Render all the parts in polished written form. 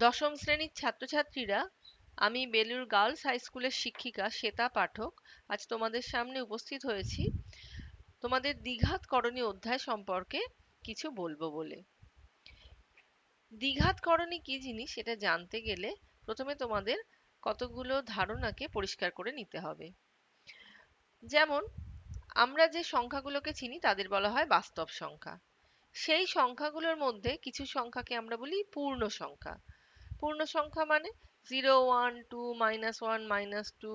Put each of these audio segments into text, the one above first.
দশম শ্রেণীর ছাত্রছাত্রীরা, আমি বেলুড় গার্লস হাই স্কুলের শিক্ষিকা শ্বেতা পাঠক আজ তোমাদের সামনে উপস্থিত হয়েছি তোমাদের দ্বিঘাত করণী অধ্যায় সম্পর্কে কিছু বলবো বলে। দ্বিঘাত করণী কি জিনিস সেটা জানতে গেলে প্রথমে তোমাদের কতগুলো ধারণাকে পরিষ্কার করে নিতে হবে। যেমন আমরা যে সংখ্যাগুলোকে চিনি তাদের বলা হয় বাস্তব সংখ্যা। সেই সংখ্যাগুলোর মধ্যে কিছু সংখ্যাকে আমরা বলি পূর্ণ সংখ্যা। পূর্ণ সংখ্যা মানে 0, 1, 2, -1, -2,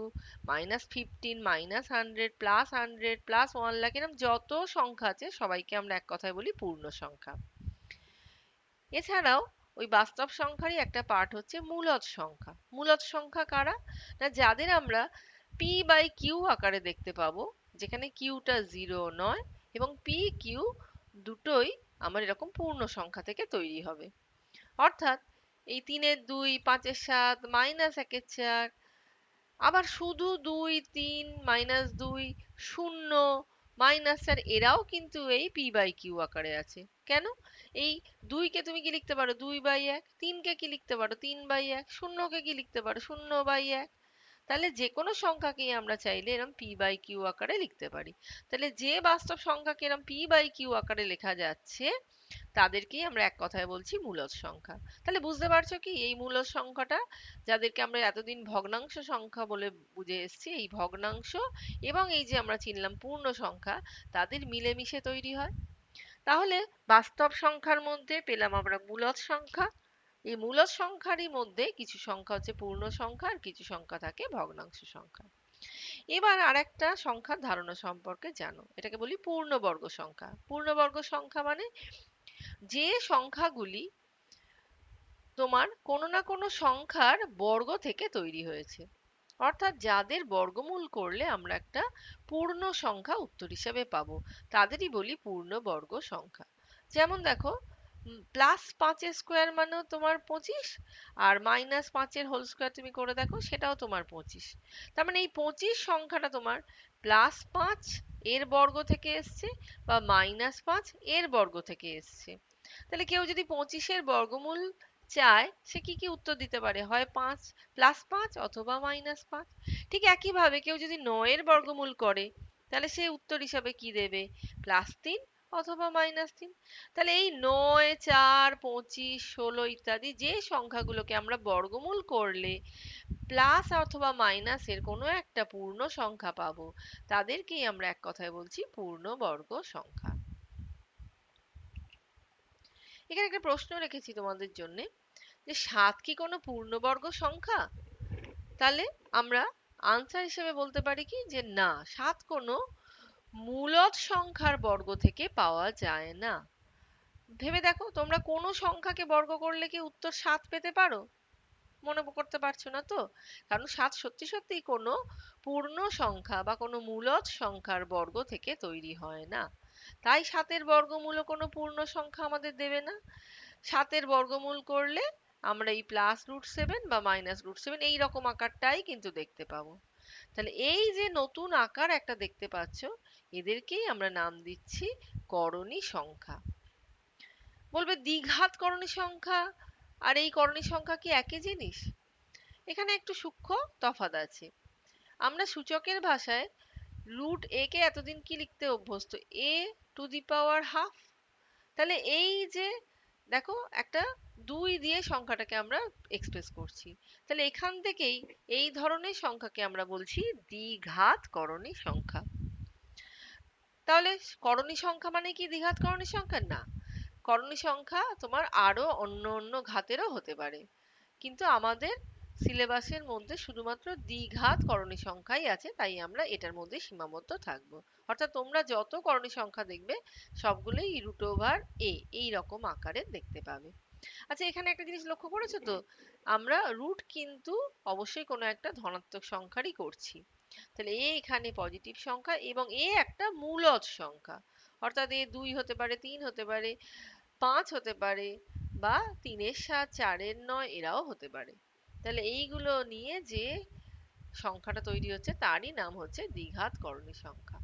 -15, -100, +100, +1 লাখ, এরকম যত সংখ্যা আছে সবাইকে আমরা এক কথায় বলি পূর্ণ সংখ্যা। এছাড়াও ওই বাস্তব সংখ্যারই একটা পার্ট হচ্ছে মূলদ সংখ্যা। মূলদ সংখ্যা কারা? না, যাদের আমরা p/q আকারে দেখতে পাবো, যেখানে কিউটা 0 নয় এবং p q দুটোই আমার এরকম পূর্ণ সংখ্যা থেকে তৈরি হবে। অর্থাৎ এই 3-এর 2, 5-এর 7, -1-এর 4, আবার শুধু 2, 3, -2, 0, -4, এরাও কিন্তু এই p/q আকারে আছে। কেন? এই 2 কে তুমি কি লিখতে পারো 2/1, 3 কে কি লিখতে পারো 3/1, 0 কে কি লিখতে পারো 0/1। তাহলে যে কোনো সংখ্যাকেই আমরা চাইলে এরকম p/q আকারে লিখতে পারি। তাহলে যে বাস্তব সংখ্যাকে এরকম p/q আকারে লেখা যাচ্ছে তাদেরকেই আমরা এক কথায় বলছি মূলদ সংখ্যা। তাহলে বুঝতে পারছো কি এই মূলদ সংখ্যাটা, যাদেরকে আমরা এতদিন ভগ্নাংশ সংখ্যা বলে বুঝে এসেছি, এই ভগ্নাংশ এবং এই যে আমরা চিনলাম পূর্ণ সংখ্যা, তাদের মিলেমিশে তৈরি হয়। তাহলে বাস্তব সংখ্যার মধ্যে পেলাম আমরা মূলদ সংখ্যা। এই মূলদ সংখ্যারই মধ্যে কিছু সংখ্যা হচ্ছে পূর্ণ সংখ্যা আর কিছু সংখ্যা থাকে ভগ্নাংশ সংখ্যা। এবার আরেকটা সংখ্যার ধারণা সম্পর্কে জানো, এটাকে বলি পূর্ণবর্গ সংখ্যা। পূর্ণবর্গ সংখ্যা মানে যে সংখ্যাগুলি তোমার কোনো না কোনো সংখ্যার বর্গ থেকে তৈরি হয়েছে, অর্থাৎ যাদের বর্গমূল করলে আমরা একটা পূর্ণ সংখ্যা উত্তর হিসেবে পাবো, তাদেরই বলি পূর্ণবর্গ সংখ্যা। যেমন দেখো, +5-এর স্কোয়ার মানেও তোমার 25, আর -5-এর হোল স্কোয়ার তুমি করে দেখো সেটাও তোমার 25। তার মানে এই 25 সংখ্যাটা তোমার +5 এর বর্গ থেকে এসছে বা -5 এর বর্গ থেকে এসছে। তাহলে কেউ যদি 25-এর বর্গমূল চায় সে কি কি উত্তর দিতে পারে? হয় 5, +5 অথবা -5। ঠিক একইভাবে কেউ যদি 9-এর বর্গমূল করে তাহলে সে উত্তর হিসাবে কি দেবে? +3 অথবা -3। তাহলে এই 9, 4, 25, 16 ইত্যাদি যে সংখ্যাগুলোকে আমরা বর্গমূল করলে প্লাস অথবা মাইনাসের কোনো একটা পূর্ণ সংখ্যা পাবো, তাদেরকেই আমরা এক কথায় বলছি পূর্ণবর্গ সংখ্যা। এখানে একটা প্রশ্ন রেখেছি তোমাদের জন্য, যে 7 কি কোনো পূর্ণবর্গ সংখ্যা? তাহলে আমরা আনসার হিসেবে বলতে পারি কি, যে না, 7 কোনো মূলদ সংখ্যার বর্গ থেকে পাওয়া যায় না। ভেবে দেখো, তোমরা কোনো সংখ্যাকে বর্গ করলে কি উত্তর 7 পেতে পারো? মনে করতে পারছো না তো? কারণ 7 সত্যি সত্যিই কোনো পূর্ণ সংখ্যা বা কোনো মূলদ সংখ্যার বর্গ থেকে তৈরি হয় না। তাই 7-এর বর্গমূলও কোনো পূর্ণ সংখ্যা আমাদের দেবে না। 7-এর বর্গমূল করলে আমরা এই +√7 বা -√7 এই রকম আকারটাই কিন্তু দেখতে পাবো। তাহলে এই যে নতুন আকার একটা দেখতে পাচ্ছ, এদেরকেই আমরা নাম দিচ্ছি করণী সংখ্যা। বলবে দ্বিঘাত করণী সংখ্যা আর এই করণী সংখ্যা কি একই জিনিস? এখানে একটু সূক্ষ্ম তফাৎ আছে। আমরা সূচকের ভাষায় √a কে এতদিন কি লিখতে অভ্যস্ত? a⁻²। তাহলে এই যে দেখো, একটা 2 দিয়ে সংখ্যাটাকে আমরা এক্সপ্রেস করছি, তাহলে এখান থেকেই এই ধরনের সংখ্যাকে আমরা বলছি দ্বিঘাত করণী সংখ্যা। তাহলে করণী সংখ্যা মানে কি দ্বিঘাত করণী সংখ্যা? না, করণী সংখ্যা তোমার আরো অন্য অন্য ঘাতেরও হতে পারে, কিন্তু আমাদের সিলেবাসের মধ্যে শুধুমাত্র দ্বিঘাত করণী সংখ্যাই আছে, তাই আমরা এটার মধ্যে সীমাবদ্ধ থাকব। অর্থাৎ তোমরা যত করণী সংখ্যা দেখবে সবগুলোই √a এই রকম আকারে দেখতে পাবে। আচ্ছা, এখানে একটা জিনিস লক্ষ্য করেছো তো, আমরা রুট কিন্তু অবশ্যই কোনো একটা ধনাত্মক সংখ্যারই করছি। তাহলে এ এখানে পজিটিভ সংখ্যা এবং এ একটা মূলদ সংখ্যা, অর্থাৎ এ 2 হতে পারে, 3 হতে পারে, 5 হতে পারে, বা 3-এর 7, 4-এর 9 এরাও হতে পারে। তাহলে এইগুলো নিয়ে যে সংখ্যাটা তৈরি হচ্ছে তারই নাম হচ্ছে দ্বিঘাত করণী সংখ্যা।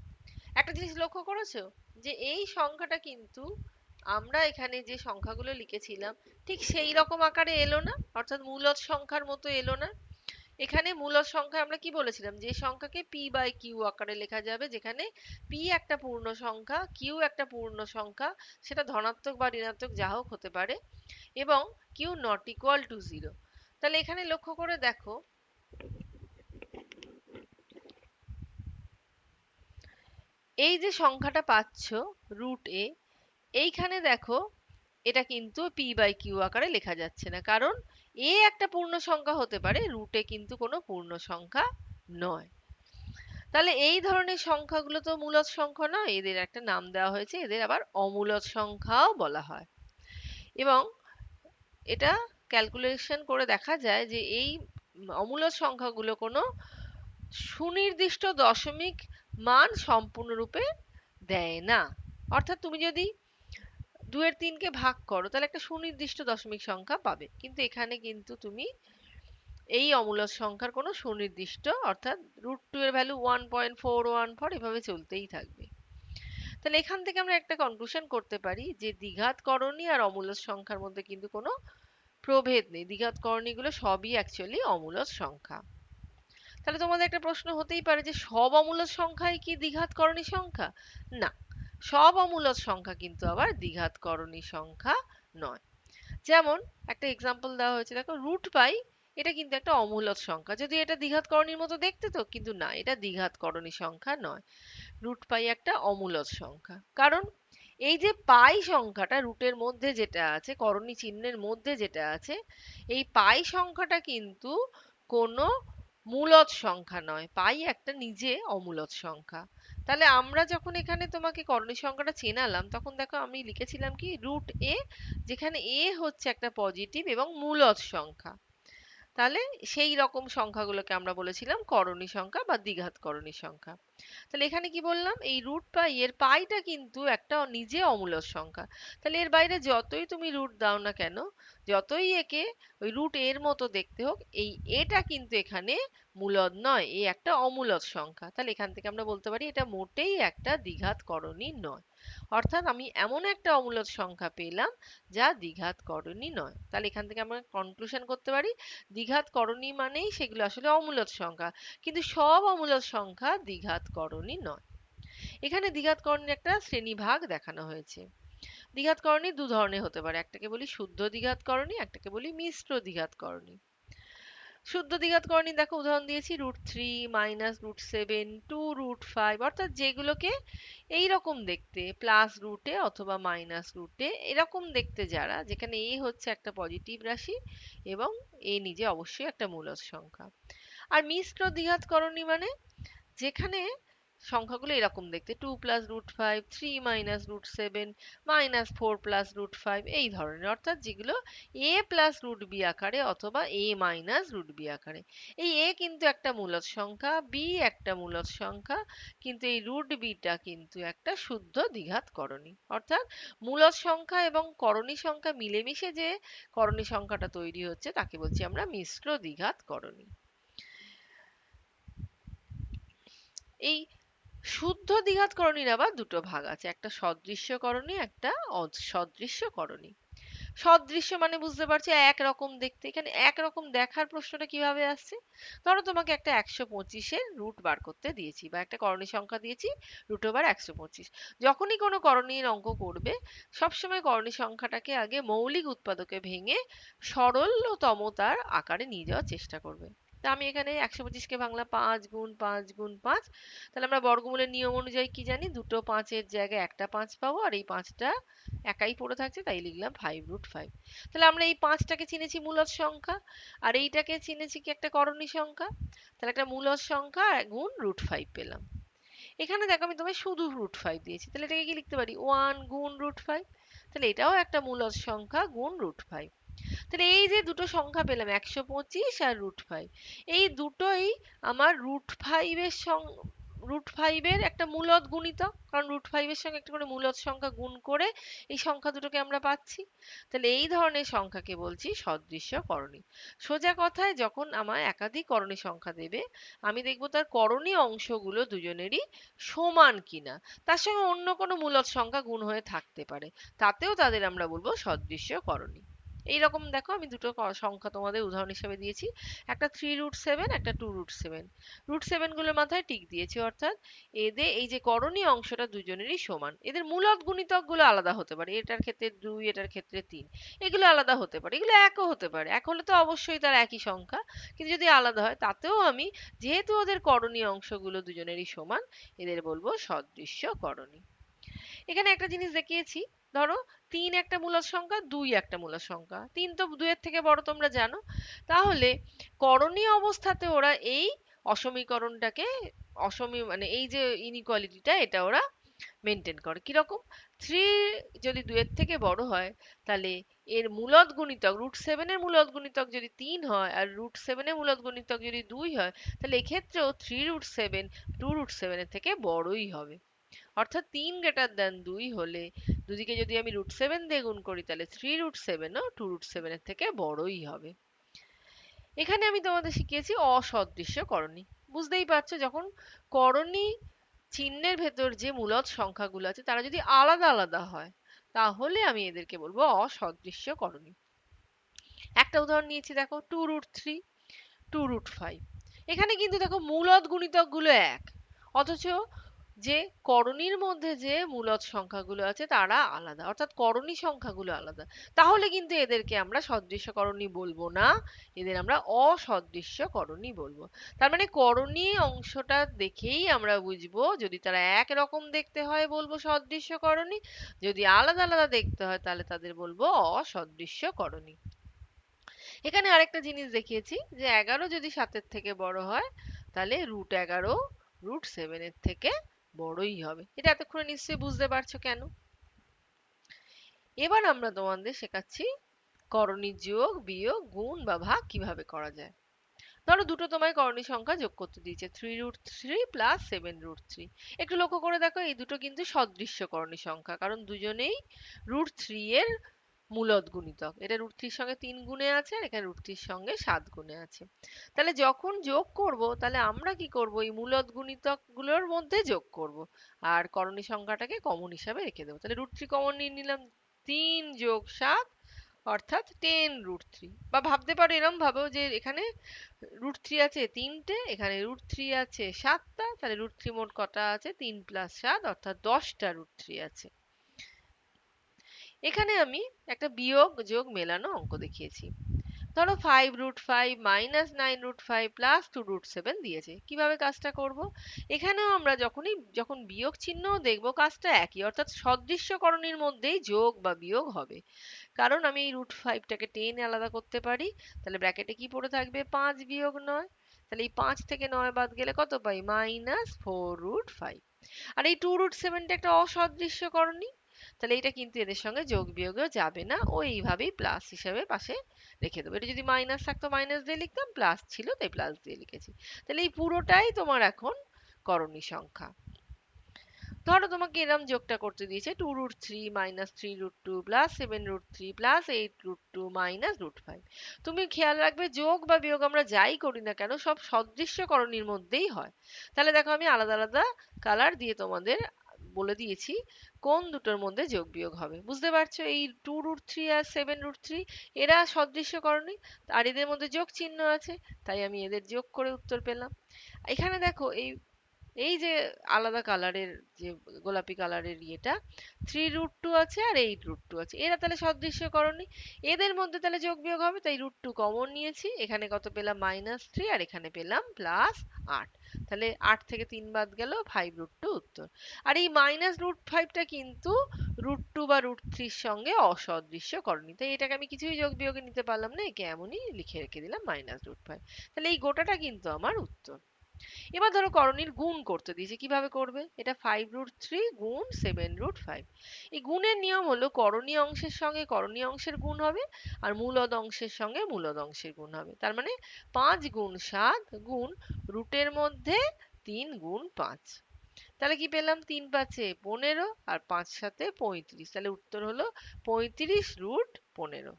একটা জিনিস লক্ষ্য করেছো, যে এই সংখ্যাটা কিন্তু আমরা এখানে যে সংখ্যাগুলো লিখেছিলাম ঠিক সেই রকম আকারে এলো না, অর্থাৎ মূলদ সংখ্যার মতো এলো না। এখানে মূলদ সংখ্যা আমরা কি বলেছিলাম, যে সংখ্যাকে পি বাই কিউ আকারে লেখা যাবে, যেখানে পি একটা পূর্ণ সংখ্যা, কিউ একটা পূর্ণ সংখ্যা, সেটা ধনাত্মক বা ঋণাত্মক যা হোক হতে পারে, এবং Q not equal to zero. তাহলে এখানে লক্ষ্য করে দেখো, এই যে সংখ্যাটা পাচ্ছ রুট এ, এইখানে দেখো এটা কিন্তু পি বাই কিউ আকারে লেখা যাচ্ছে না, কারণ এ একটা পূর্ণ সংখ্যা হতে পারে, রুটে কিন্তু কোনো পূর্ণ সংখ্যা নয়। তাহলে এই ধরনের সংখ্যাগুলো তো মূলদ সংখ্যা নয়, এদের একটা নাম দেওয়া হয়েছে, এদের আবার অমূলদ সংখ্যাও বলা হয়। এবং এটা ক্যালকুলেশন করে দেখা যায় যে এই অমূলদ সংখ্যাগুলো কোনো সুনির্দিষ্ট দশমিক মান সম্পূর্ণরূপে দেয় না। অর্থাৎ তুমি যদি 2/3 ভাগ করো তাহলে একটা সুনির্দিষ্ট দশমিক সংখ্যা পাবে, কিন্তু এখানে কিন্তু তুমি এই অমূলদ সংখ্যার কোনো সুনির্দিষ্ট, অর্থাৎ √2 এর ভ্যালু 1.414 এভাবে চলতেই থাকবে। তাহলে এখান থেকে আমরা একটা কনক্লুশন করতে পারি যে দ্বিঘাত করণী আর অমূলদ সংখ্যার মধ্যে কিন্তু কোনো প্রভেদ নেই, দ্বিঘাত করণীগুলো সবই অ্যাকচুয়ালি অমূলদ সংখ্যা। তাহলে তোমাদের একটা প্রশ্ন হতেই পারে যে সব অমূলদ সংখ্যাই কি দ্বিঘাত করণী সংখ্যা? না, সব অমূলদ সংখ্যা কিন্তু আবার দ্বিঘাত করণী সংখ্যা নয়। যেমন একটা এক্সাম্পল দেওয়া হয়েছে, দেখো √পাই, এটা কিন্তু একটা অমূলদ সংখ্যা, যদি এটা দ্বিঘাত করণীর মতো দেখতে, তো কিন্তু না, এটা দ্বিঘাত করণী সংখ্যা নয়। √পাই একটা অমূলদ সংখ্যা, কারণ এই যে পাই সংখ্যাটা রুটের মধ্যে যেটা আছে, করণী চিহ্নের মধ্যে যেটা আছে, এই পাই সংখ্যাটা কিন্তু কোনো মূলদ সংখ্যা নয়, পাই একটা নিজে অমূলদ সংখ্যা। তাহলে আমরা যখন এখানে তোমাকে করণী সংখ্যাটা চেনালাম, তখন দেখো আমি লিখেছিলাম কি √a, যেখানে a হচ্ছে একটা পজিটিভ এবং মূলদ সংখ্যা। তাহলে সেই রকম সংখ্যাগুলোকে আমরা বলেছিলাম করণী সংখ্যা বা দ্বিঘাত করণী সংখ্যা। তাহলে এখানে কি বললাম, এই √পাই এর পাইটা কিন্তু একটা নিজে অমূলদ সংখ্যা। তাহলে এর বাইরে যতই তুমি রুট দাও না কেন, যতই একে ওই √a এর মতো দেখতে হোক, এই এটা কিন্তু এখানে মূলদ নয়, এ একটা অমূলদ সংখ্যা। তাহলে এখান থেকে আমরা বলতে পারি এটা মোটেই একটা দ্বিঘাত করণী নয়। অর্থাৎ আমি এমন একটা অমূলদ সংখ্যা পেলাম যা দ্বিঘাত করণী নয়। তাহলে এখান থেকে আমরা কনক্লুশন করতে পারি দ্বিঘাত করণী মানেই সেগুলো আসলে অমূলদ সংখ্যা, কিন্তু সব অমূলদ সংখ্যা দ্বিঘাত করণী নয়। এখানে দ্বিঘাত করণীর একটা শ্রেণীভাগ দেখানো হয়েছে। দ্বিঘাত করণী দু ধরনের হতে পারে, একটাকে বলি শুদ্ধ দ্বিঘাত করণী, একটাকে বলি মিশ্র দ্বিঘাত করণী। শুদ্ধ দ্বিঘাত করণী দেখো উদাহরণ দিয়েছি √3 -√7 2√5, অর্থাৎ যেগুলোকে এইরকম দেখতে, প্লাস রুটে অথবা মাইনাস রুটে এরকম দেখতে, যারা যেখানে এ হচ্ছে একটা পজিটিভ রাশি এবং এ নিজে অবশ্যই একটা মূলদ সংখ্যা। আর মিশ্র দ্বিঘাত করণী মানে যেখানে সংখ্যাগুলো এরকম দেখতে, 2 + √5 3 - √7 -4 + √5 এই ধরনের, অর্থাৎ যেগুলো a + √b আকারে অথবা a - √b আকারে। এই a কিন্তু একটা মূলদ সংখ্যা, b একটা মূলদ সংখ্যা, কিন্তু এই √bটা কিন্তু একটা শুদ্ধ দ্বিঘাত করণী। অর্থাৎ মূলদ সংখ্যা এবং করণী সংখ্যা মিলেমিশে যে করণী সংখ্যাটা তৈরি হচ্ছে তাকে বলছি আমরা মিশ্র দ্বিঘাত করণী। এই শুদ্ধ দ্বিঘাত করণীর আবার দুটো ভাগ আছে, একটা সদৃশ্য করণী, একটা অসদৃশ্য করণী। সদৃশ্য মানে বুঝতে পারছি একরকম দেখতে। এখানে একরকম দেখার প্রশ্নটা কিভাবে আসছে, ধরো তোমাকে একটা 125-এর রুট বার করতে দিয়েছি বা একটা করণী সংখ্যা দিয়েছি √125। যখনই কোনো করণীর অঙ্ক করবে, সবসময় করণী সংখ্যাটাকে আগে মৌলিক উৎপাদকে ভেঙে সরলতমতার আকারে নিয়ে যাওয়ার চেষ্টা করবে। তা আমি এখানে 125-কে ভাঙলাম 5 গুণ 5 গুণ 5। তাহলে আমরা বর্গমূলের নিয়ম অনুযায়ী কি জানি, দুটো 5-এর জায়গায় একটা 5 পাবো, আর এই 5টা একাই পড়ে থাকছে, তাই লিখলাম 5√5। তাহলে আমরা এই 5টাকে চিনেছি মূলদ সংখ্যা, আর এইটাকে চিনেছি কি একটা করণী সংখ্যা। তাহলে একটা মূলদ সংখ্যা গুণ √5 পেলাম। এখানে দেখো আমি তোমায় শুধু √5 দিয়েছি, তাহলে এটাকে কি লিখতে পারি 1 গুণ √5। তাহলে এটাও একটা মূলদ সংখ্যা গুণ √5। তাহলে এই যে দুটো সংখ্যা পেলাম 125 আর √5, এই দুটোই আমার √5 এর √5 একটা মূলদ গুণিতক, কারণ √5 সঙ্গে একটা করে মূলদ সংখ্যা গুণ করে এই সংখ্যা দুটোকে আমরা পাচ্ছি। তাহলে এই ধরনের সংখ্যাকে বলছি সদৃশ্য করণী। সোজা কথায় যখন আমায় একাধিক করণী সংখ্যা দেবে, আমি দেখব তার করণী অংশগুলো দুজনেরই সমান কিনা, তার সঙ্গে অন্য কোনো মূলদ সংখ্যা গুণ হয়ে থাকতে পারে, তাতেও তাদের আমরা বলবো সদৃশ্য করণী। এইরকম দেখো আমি দুটো সংখ্যা তোমাদের উদাহরণ হিসেবে দিয়েছি, একটা 3√7, একটা 2√7। √7 গুলোর মাথায় টিক দিয়েছি, অর্থাৎ এদের এই যে করণীয় অংশটা দুজনেরই সমান। এদের মূলদ গুণিতক গুলো আলাদা হতে পারে, এটার ক্ষেত্রে 2, এটার ক্ষেত্রে 3, এগুলো আলাদা হতে পারে, এগুলো একও হতে পারে। এক হলে তো অবশ্যই তার একই সংখ্যা, কিন্তু যদি আলাদা হয় তাতেও আমি, যেহেতু ওদের করণীয় অংশগুলো দুজনেরই সমান, এদের বলবো সদৃশ্য করণী। এখানে একটা জিনিস দেখিয়েছি, ধরো 3 একটা মূলদ সংখ্যা, 2 একটা মূলদ সংখ্যা, 3 তো 2 এর থেকে বড় তোমরা জানো, তাহলে করণীয় অবস্থাতে ওরা এই অসমীকরণটাকে মানে এই যে ইনইকুয়ালিটিটা, এটা ওরা মেনটেন করে। কিরকম? 3 যদি 2 এর থেকে বড় হয়, তাহলে এর মূলদ গুণিতক √7 এর মূলদ গুণিতক যদি 3 হয়, আর √7 এর মূলদ গুণিতক যদি 2 হয়, তাহলে এক্ষেত্রেও 3√7 2√7 এর থেকে বড়ই হবে। অর্থাৎ 3 2 হলে দুদিকে যদি আমি √7 দিয়ে গুণ করি, তাহলে 3√7 ও 2√7 এর থেকে বড়ই হবে। এখানে আমি তোমাদের শিখিয়েছি অসদৃশ্য করণী। বুঝতেই পারছো, যখন করণী চিহ্নের ভেতর যে মূলদ সংখ্যাগুলো আছে তারা যদি আলাদা আলাদা হয়, তাহলে আমি এদেরকে বলবো অসদৃশ্য করণী। একটা উদাহরণ নিয়েছি, দেখো 2√3, 2√5। এখানে কিন্তু দেখো মূলদ গুণিতক গুলো এক, অথচ যে করণীর মধ্যে যে মূলদ সংখ্যাগুলো আছে তারা আলাদা, অর্থাৎ করণী সংখ্যাগুলো আলাদা। তাহলে কিন্তু এদেরকে আমরা সদৃশ্য করণী বলবো না, এদের আমরা অসদৃশ্য করণী বলবো। তার মানে করণী অংশটা দেখেই আমরা বুঝবো, যদি তারা একরকম দেখতে হয় বলবো সদৃশ্য করণী, যদি আলাদা আলাদা দেখতে হয় তাহলে তাদের বলবো অসদৃশ্য করণী। এখানে আরেকটা জিনিস দেখিয়েছি, যে 11 যদি 7 থেকে বড় হয়, তাহলে √11 √7 এর থেকে বড়ই হবে। এটা এতক্ষণে নিশ্চয়ই বুঝতে পারছো কেন। এবার আমরা তোমাদের শেখাচ্ছি করণী যোগ, বিয়োগ, গুণ বা ভাগ কিভাবে করা যায়। ধরো দুটো তোমায় করণী সংখ্যা যোগ করতে দিয়েছে, 3√3 প্লাস 7√3। একটু লক্ষ্য করে দেখো, এই দুটো কিন্তু সদৃশ্য করণী সংখ্যা, কারণ দুজনেই √3 এর মূলদ গুণিতক। এটা √3 সঙ্গে 3 গুণে আছে, আর এখানে √3 সঙ্গে 7 গুণে আছে। তাহলে যখন যোগ করব, তাহলে আমরা কি করব, এই মূলদ গুণিতক গুলোর মধ্যে যোগ করব, আর করণী সংখ্যাটাকে কমন হিসাবে রেখে দেবো। তাহলে √3 কমন নিয়ে নিলাম, 3 যোগ 7 অর্থাৎ 10√3। বা ভাবতে পারো এরম ভাবো, যে এখানে √3 আছে 3টে, এখানে √3 আছে 7টা, তাহলে √3 মোট কটা আছে, 3 প্লাস 7 অর্থাৎ 10টা √3 আছে। এখানে আমি একটা বিয়োগ যোগ মেলানো অঙ্ক দেখিয়েছি। ধরো 5√5 মাইনাস 9√5 প্লাস 2√7 দিয়েছে। কিভাবে কাজটা করব? এখানেও আমরা যখন বিয়োগ চিহ্ন দেখব, কাজটা একই, অর্থাৎ সদৃশ্য করণীর মধ্যেই যোগ বা বিয়োগ হবে। কারণ আমি এই √5টাকে টেনে আলাদা করতে পারি, তাহলে ব্র্যাকেটে কি পড়ে থাকবে, 5 বিয়োগ 9। তাহলে এই 5 থেকে 9 বাদ গেলে কত পাই, -4√5। আর এই 2√7টা একটা অসদৃশ্য করণী, তাহলে এটা কিন্তু এদের সঙ্গে যোগ বিয়োগও যাবে না, ও এইভাবেই প্লাস হিসাবে পাশে রেখে দেবো। এটা যদি মাইনাস থাকতো মাইনাস দিয়ে লিখতাম, প্লাস ছিল তাই প্লাস দিয়ে লিখেছি। তাহলে এই পুরোটাই তোমার এখন করণী সংখ্যা। ধরো তোমাকে এরম যোগটা করতে দিয়েছে, 2√3 মাইনাস 3√2 প্লাস 7√3 প্লাস 8√2 মাইনাস √5। তুমি খেয়াল রাখবে, যোগ বা বিয়োগ আমরা যাই করি না কেন, সব সদৃশ্য করণীর মধ্যেই হয়। তাহলে দেখো আমি আলাদা আলাদা কালার দিয়ে তোমাদের বলে দিয়েছি কোন দুটোর মধ্যে যোগ বিয়োগ হবে। বুঝতে পারছো, এই 2√3 আর 7√3 এরা সদৃশ্য করণী, আর এদের মধ্যে যোগ চিহ্ন আছে, তাই আমি এদের যোগ করে উত্তর পেলাম। এখানে দেখো এই যে আলাদা কালারের, যে গোলাপি কালারের ইয়েটা, 3√2 আছে আর 8√2 আছে, এরা তাহলে সদৃশ্য করণী, এদের মধ্যে তাহলে যোগ বিয়োগ হবে, তাই √2 কমন নিয়েছি। এখানে কত পেলাম, -3, আর এখানে পেলাম +8। তাহলে 8 থেকে 3 বাদ গেল, 5√2 উত্তর। আর এই -√5টা কিন্তু √2 বা √3 সঙ্গে অসদৃশ্য করণী, তাই এটাকে আমি কিছুই যোগ বিয়োগে নিতে পারলাম না, একে এমনই লিখে রেখে দিলাম -√5। তাহলে এই গোটাটা কিন্তু আমার উত্তর। এবার ধরো করণীর গুণ করতে দিয়েছে, কিভাবে করবে, এটা 5√3 গুণ 7√5। এই গুণের নিয়ম হলো, করণীয় অংশের সঙ্গে করণীয় অংশের গুণ হবে, আর মূলদ অংশের সঙ্গে মূলদ অংশের গুণ হবে। তার মানে 5 গুণ 7 গুণ রুটের মধ্যে 3 × 5। তাহলে কি পেলাম? 3×5 = 15 আর 5×7 = 35। তাহলে উত্তর হলো 35√15।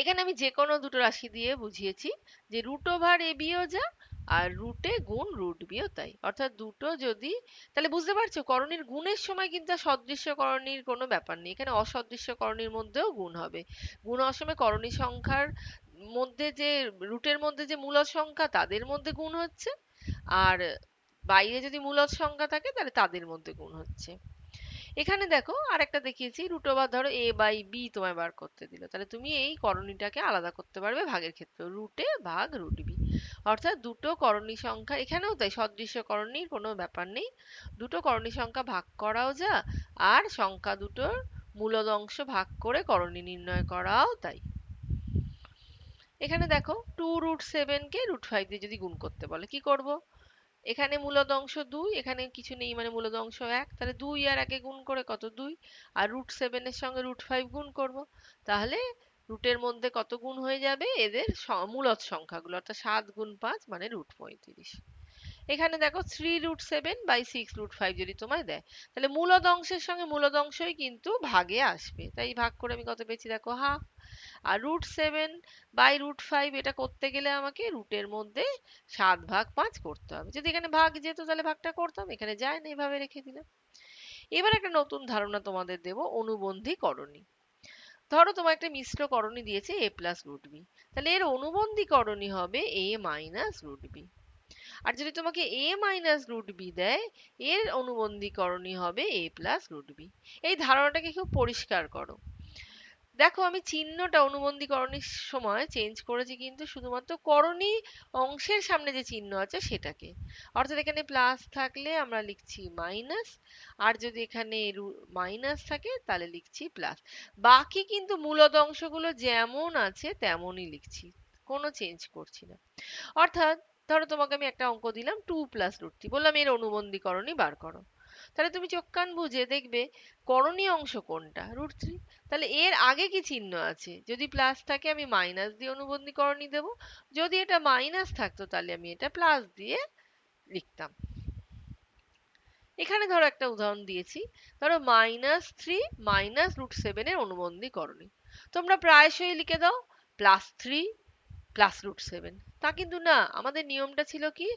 এখানে আমি যে কোনো দুটো রাশি দিয়ে বুঝিয়েছি যে √ab-ও যা আর রুটে গুণ √b-ও তাই। অর্থাৎ দুটো যদি, তাহলে বুঝতে পারছো করণীর গুণের সময় কিন্তু আর সদৃশ্য করণীর কোনো ব্যাপার নেই, এখানে অসদৃশ্য করণীর মধ্যেও গুণ হবে। গুণ হওয়ার সময় করণী সংখ্যার মধ্যে যে রুটের মধ্যে যে মূলদ সংখ্যা তাদের মধ্যে গুণ হচ্ছে, আর বাইরে যদি মূলদ সংখ্যা থাকে তাহলে তাদের মধ্যে গুণ হচ্ছে। এখানে দেখো আরেকটা দেখিয়েছি, √ওভার ধরো a/b তোমায় বার করতে দিল, তাহলে তুমি এই করণীটাকে আলাদা করতে পারবে ভাগের ক্ষেত্রে, √a ভাগ √b। অর্থাৎ দুটো করণী সংখ্যা, এখানেও তাই সদৃশ্য করণীর কোনো ব্যাপার নেই, দুটো করণী সংখ্যা ভাগ করাও যা আর সংখ্যা দুটোর মূলদ অংশ ভাগ করে করণী নির্ণয় করাও তাই। এখানে দেখো 2√7 কে √5 দিয়ে যদি গুণ করতে বলে কি করব? এখানে মূলদ অংশ 2, এখানে কিছু নেই মানে মূলদ অংশ 1, তাহলে 2 আর 1 গুণ করে কত? 2। আর √7 এর সঙ্গে √5 গুণ করব, তাহলে রুটের মধ্যে কত গুণ হয়ে যাবে? এদের মূলদ সংখ্যাগুলো, অর্থাৎ 7 × 5 মানে √35। এখানে দেখো 3√7/6√5 যদি তোমায় দেয়, তাহলে মূলদ অংশের সঙ্গে মূলদ অংশই কিন্তু ভাগে আসবে, তাই ভাগ করে আমি কত পেয়েছি দেখো? হাফ। আর √7/√5 এটা করতে গেলে আমাকে রুটের মধ্যে 7/5 করতে হবে, যদি এখানে ভাগ যেত তাহলে ভাগটা করতাম, এখানে যায় না, এভাবে রেখে দিলাম। এবার একটা নতুন ধারণা তোমাদের দেব, অনুবন্ধী করণী। ধরো তোমার একটা মিশ্র করণী দিয়েছে a+√b, তাহলে এর অনুবন্ধী করণী হবে a-√b। আর যদি তোমাকে a-√b দেয়, এর অনুবন্ধী করণী হবে a+√b। এই ধারণাটাকে খুব পরিষ্কার করো। দেখো আমি চিহ্নটা অনুবন্ধী করণীর সময় চেঞ্জ করেছি কিন্তু শুধুমাত্র করণী অংশের সামনে যে চিহ্ন আছে সেটাকে। অর্থাৎ এখানে প্লাস থাকলে আমরা লিখছি মাইনাস, আর যদি এখানে মাইনাস থাকে তাহলে লিখছি প্লাস। বাকি কিন্তু মূলদ অংশগুলো যেমন আছে তেমনই লিখছি, কোনো চেঞ্জ করছি না। অর্থাৎ ধরো তোমাকে আমি একটা অঙ্ক দিলাম 2+√3, বললাম এর অনুবন্ধী করণী বার করো, তাহলে তুমি চোখ কান বুঝে দেখবে করণীয় অংশ কোনটা? √3। তাহলে এর আগে কি চিহ্ন আছে? যদি প্লাস থাকে আমি মাইনাস দিয়ে অনুবন্ধী করণী দেব, যদি এটা মাইনাস থাকতো তাহলে আমি এটা প্লাস দিয়ে লিখতাম। এখানে ধরো একটা উদাহরণ দিয়েছি, ধরো -3 -√7 এর অনুবন্ধী করণী। তোমরা প্রায়শই লিখে দাও +3 +√7, তা কিন্তু না, আমাদের নিয়মটা ছিল কি,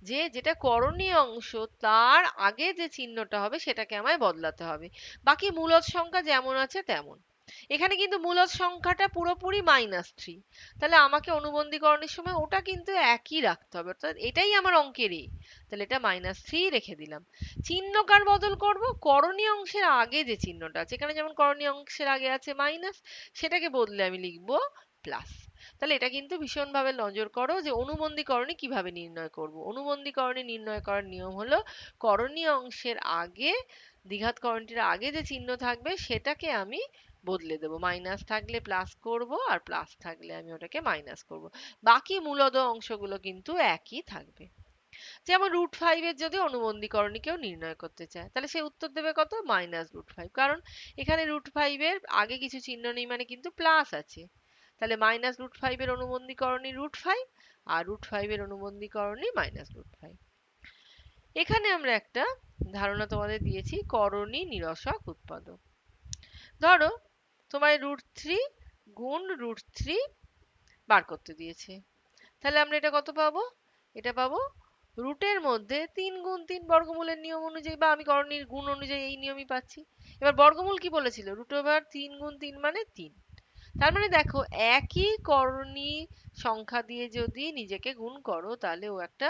যে যেটা করণীয় অংশ তার আগে যে চিহ্নটা হবে সেটাকে আমায় বদলাতে হবে, বাকি মূলদ সংখ্যা যেমন আছে তেমন। এখানে কিন্তু মূলদ সংখ্যাটা পুরোপুরি -3, তাহলে আমাকে অনুবন্ধী করণীর সময় ওটা কিন্তু একই রাখতে হবে, অর্থাৎ এটাই আমার অঙ্কের এ, তাহলে এটা -3 রেখে দিলাম। চিহ্ন কার বদল করব? করণীয় অংশের আগে যে চিহ্নটা আছে, এখানে যেমন করণীয় অংশের আগে আছে মাইনাস, সেটাকে বদলে আমি লিখবো প্লাস। তাহলে এটা কিন্তু ভীষণভাবে নজর করো যে অনুবন্ধী করণী কিভাবে নির্ণয় করব। অনুবন্ধী করণী নির্ণয় করার নিয়ম হলো করণীয় অংশের আগে, দ্বিঘাত করণটির আগে যে চিহ্ন থাকবে সেটাকে আমি বদলে দেবো, মাইনাস থাকলে প্লাস করব আর প্লাস থাকলে আমি ওটাকে মাইনাস করব, বাকি মূলদ অংশগুলো কিন্তু একই থাকবে। যেমন √5 এর যদি অনুবন্ধী করণী কেউ নির্ণয় করতে চায়, তাহলে সে উত্তর দেবে কত? -√5, কারণ এখানে √5 এর আগে কিছু চিহ্ন নেই মানে কিন্তু প্লাস আছে, তাহলে -√5 এর অনুবন্ধী করণী √5 আর √5 এর অনুবন্ধী করণী -√5। এখানে আমরা একটা ধারণা তোমাদের দিয়েছি করণী নিরসক উৎপাদক। ধরো তোমায় √3 গুণ √3 বার করতে দিয়েছে, তাহলে আমরা এটা কত পাবো? এটা পাবো রুটের মধ্যে 3 × 3 বর্গমূলের নিয়ম অনুযায়ী, বা আমি করণীর গুণ অনুযায়ী এই নিয়মই পাচ্ছি। এবার বর্গমূল কি বলেছিল? √3 × 3 মানে 3। তার মানে দেখো একই করণী সংখ্যা দিয়ে যদি নিজেকে গুণ করো তাহলে ও একটা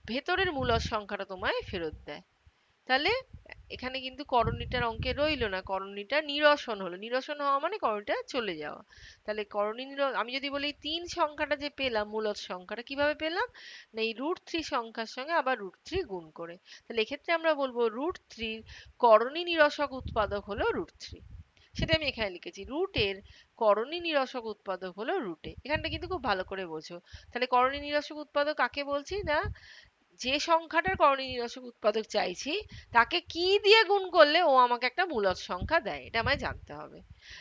ভেতরের মূলদ সংখ্যাটা তোমায় ফেরত দেয়। তাহলে এখানে কিন্তু করণীটার অঙ্কে রইলো না, করণীটা নিরসন হলো, নিরসন হওয়া মানে করণীটা চলে যাওয়া। তাহলে করণী আমি যদি বলি 3 সংখ্যাটা যে পেলাম মূলদ সংখ্যাটা কিভাবে পেলাম, না এই √3 সংখ্যার সঙ্গে আবার √3 গুণ করে, তাহলে এক্ষেত্রে আমরা বলবো √3 করণী নিরসক উৎপাদক হলো √3। সেটা আমি এখানে লিখেছি, রুটের করণী নিরসক উৎপাদক হলো √a। এখানটা কিন্তু খুব ভালো করে বোঝো। তাহলে করণী নিরসক উৎপাদক কাকে বলছি? না যে সংখ্যাটার করণীয় নিরসক উৎপাদক চাইছি তাকে কি দিয়ে গুণ করলে ও আমাকে একটা মূলদ সংখ্যা দেয়, এটা আমায় জানতে হবে।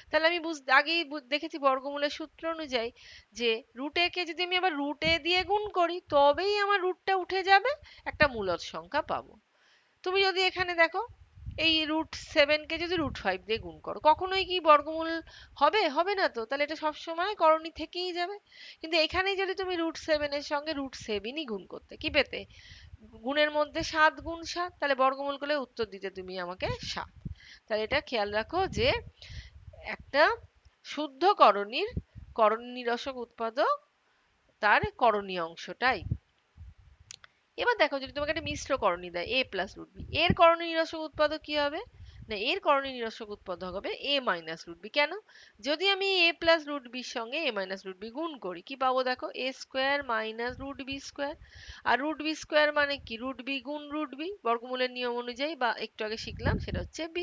তাহলে আমি আগেই দেখেছি বর্গমূলের সূত্র অনুযায়ী যে রুট এ কে যদি আমি আবার রুট এ দিয়ে গুণ করি তবেই আমার রুটটা উঠে যাবে, একটা মূলদ সংখ্যা পাবো। তুমি যদি এখানে দেখো এই √7 কে যদি √5 দিয়ে গুণ করো কখনোই কি বর্গমূল হবে? হবে না তো, তাহলে এটা সবসময় করণী থেকেই যাবে। কিন্তু এখানেই যদি তুমি √7 এর সঙ্গে √7ই গুণ করতে, কি পেতে? গুণের মধ্যে 7 গুণ 7, তাহলে বর্গমূল করলে উত্তর দিতে তুমি আমাকে 7। তাহলে এটা খেয়াল রাখো যে একটা শুদ্ধ করণীর করণী নিরসক উৎপাদক তার করণীয় অংশটাই। এবার দেখো যদি তোমাকে একটা মিশ্র করণী দেয় a প্লাস রুট বি, এর করণী নিরসক উৎপাদক কি হবে? না, এর করণী নিরসক উৎপাদক হবে a মাইনাস রুট বি। কেন? যদি আমি a প্লাস রুট বির সঙ্গে a মাইনাস রুট বি গুণ করি কি পাবো দেখো? a square minus root B square. আর রুট বি স্কোয়ার মানে কি? রুট বি গুণ রুট বি, বর্গমূলের নিয়ম অনুযায়ী, বা একটু আগে শিখলাম সেটা হচ্ছে b।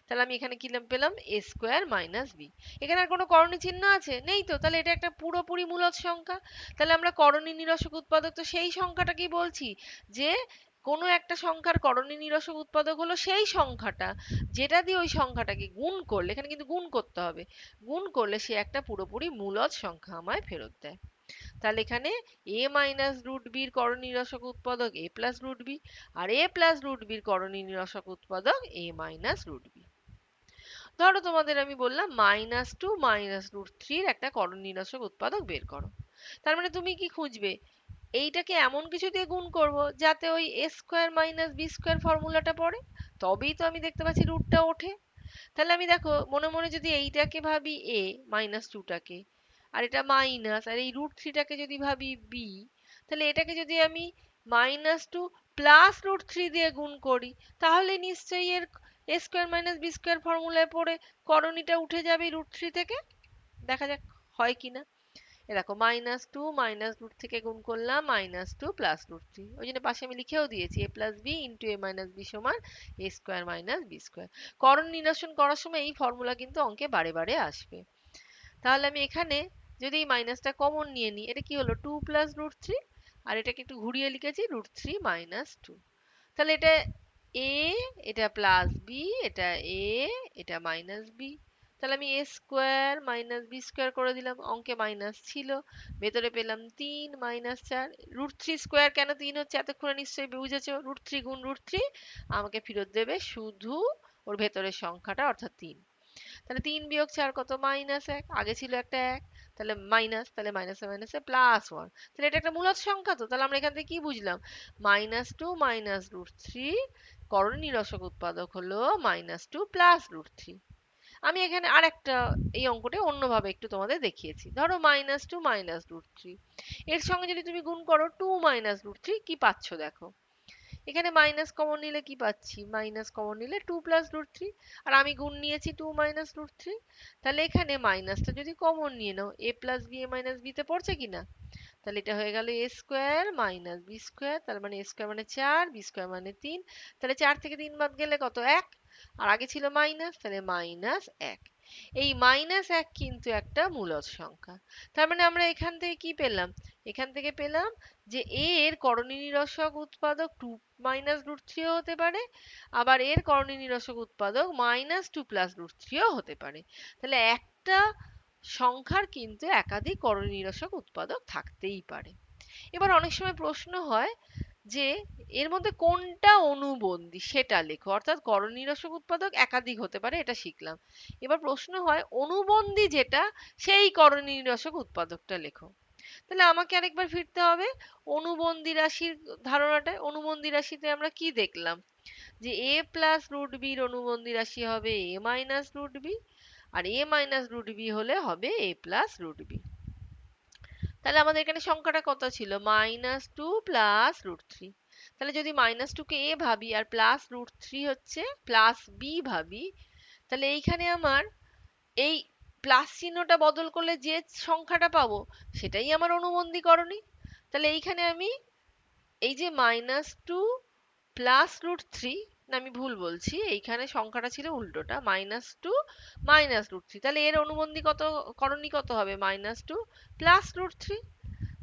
তাহলে আমি এখানে কি পেলাম? a square minus B. এখানে আর কোনো করণী চিহ্ন আছে? নেই তো, তাহলে এটা একটা পুরোপুরি মূলদ সংখ্যা। তাহলে আমরা করণী নিরসক উৎপাদক তো সেই সংখ্যাটাকেই বলছি, যে কোনো একটা সংখ্যার করণী নিরসক উৎপাদক হলো সেই সংখ্যাটা যেটা দিয়ে ওই সংখ্যাটাকে গুণ করলে, এখানে কিন্তু গুণ করতে হবে, গুণ করলে সে একটা পুরোপুরি মূলদ সংখ্যা আমায় ফেরত দেয়। তাহলে এখানে a মাইনাস রুট বির করণী নিরসক উৎপাদক a প্লাস রুট বি, আর a প্লাস রুট বির করণী নিরসক উৎপাদক a মাইনাস রুট বি। ধরো তোমাদের আমি বললাম -2 -√3 একটা করণী নিরসক উৎপাদক বের করো। তার মানে তুমি কি খুঁজবে? এইটাকে এমন কিছু দিয়ে গুণ করব যাতে ওই a square minus B square ফর্মুলাটা পড়ে, তবেই তো আমি দেখতে পাচ্ছি রুটটা ওঠে। তাহলে আমি দেখো মনে মনে যদি এইটাকে ভাবি a, -2টাকে, আর এটা মাইনাস, আর এই √3টাকে যদি ভাবি b, তাহলে এটাকে যদি আমি -2 প্লাস √3 দিয়ে গুণ করি তাহলে নিশ্চয়ই এর a square minus B square ফর্মুলায় পড়ে করণীটা উঠে যাবে √3 থেকে। দেখা যাক হয় কিনা। এ দেখো -2 √3 থেকে গুণ করলাম -2 প্লাস √3, ওই জন্য পাশে আমি লিখেও দিয়েছি a plus b into a minus b সমান a square minus B square. করণ নিরসন করার সময় এই ফর্মুলা কিন্তু অঙ্কে বারে বারে আসবে। তাহলে আমি এখানে যদি এই মাইনাসটা কমন নিয়ে নিই, এটা কি হলো 2 প্লাস √3, আর এটাকে একটু ঘুরিয়ে লিখেছি √3 মাইনাস 2। তাহলে এটা a, এটা প্লাস বি, এটা a, এটা মাইনাস বি। তাহলে আমি a square minus B square করে দিলাম, অঙ্কে মাইনাস ছিল, ভেতরে পেলাম 3 মাইনাস 4। √3 স্কোয়ার কেন 3 হচ্ছে এতক্ষণে নিশ্চয়ই বুঝেছো, √3 গুণ √3 আমাকে ফেরত দেবে শুধু ওর ভেতরের সংখ্যাটা, অর্থাৎ 3। তাহলে 3 বিয়োগ 4 কত? -1, আগে ছিল একটা 1, তাহলে মাইনাস, তাহলে মাইনাসে মাইনাসে প্লাস 1। তাহলে এটা একটা মূলদ সংখ্যা তো, তাহলে আমরা এখান থেকে কি বুঝলাম? -2 √3 করণ নিরসক উৎপাদক হলো -2 প্লাস √3। আমি এখানে আরেকটা এই অঙ্কটা অন্যভাবে একটু তোমাদের দেখিয়েছি। ধরো -2 √3 এর সঙ্গে যদি তুমি গুণ করো 2 √3, কি পাচ্ছ দেখো? এখানে মাইনাস কমন নিলে কি পাচ্ছি? মাইনাস কমন নিলে 2 প্লাস √3, আর আমি গুণ নিয়েছি 2 √3। তাহলে এখানে মাইনাসটা যদি কমন নিয়ে নাও, a plus B a minus B তে পড়ছে কিনা? তাহলে এটা হয়ে গেল a square minus B square, তার মানে a স্কোয়ার মানে 4, বি স্কোয়ার মানে 3। তাহলে 4 থেকে 3 বাদ গেলে কত? 1, আর আগে ছিল মাইনাস, তাহলে -1। এই -1 কিন্তু একটা মূলদ সংখ্যা। তার মানে আমরা এখান থেকে কি পেলাম? এখান থেকে পেলাম যে a এর করণী নিরসক উৎপাদক 2 √3 ও হতে পারে, আবার এর করণী নিরসক উৎপাদক -2 প্লাস √3 ও হতে পারে। তাহলে একটা সংখ্যার কিন্তু একাধিক করণী নিরসক উৎপাদক থাকতেই পারে। এবার অনেক সময় প্রশ্ন হয় যে এর মধ্যে কোনটা অনুবন্ধী সেটা লেখো, অর্থাৎ করণ নিরসক উৎপাদক একাধিক হতে পারে, এটা শিখলাম। এবার প্রশ্ন হয় অনুবন্ধী যেটা সেই করণ নিরসক উৎপাদকটা লেখো। তাহলে আমাকে আরেকবার ফিরতে হবে অনুবন্ধী রাশির ধারণাটায়। অনুবন্ধী রাশিতে আমরা কি দেখলাম? যে a প্লাস রুট বির অনুবন্ধী রাশি হবে a মাইনাস রুট বি, আর a মাইনাস রুট বি হলে হবে a প্লাস রুট বি। তাহলে আমাদের এখানে সংখ্যাটা কত ছিল? -2 প্লাস √3। তাহলে যদি -2 কে a ভাবি আর প্লাস √3 হচ্ছে প্লাস b ভাবি, তাহলে এইখানে আমার এই প্লাস চিহ্নটা বদল করলে যে সংখ্যাটা পাবো সেটাই আমার অনুবন্ধী করণী। তাহলে এইখানে আমি এই যে -2 প্লাস √3, না আমি ভুল বলছি, এইখানে সংখ্যাটা ছিল উল্টোটা, -2 √3, তাহলে এর অনুবন্ধী কত, করণী কত হবে? -2 প্লাস √3।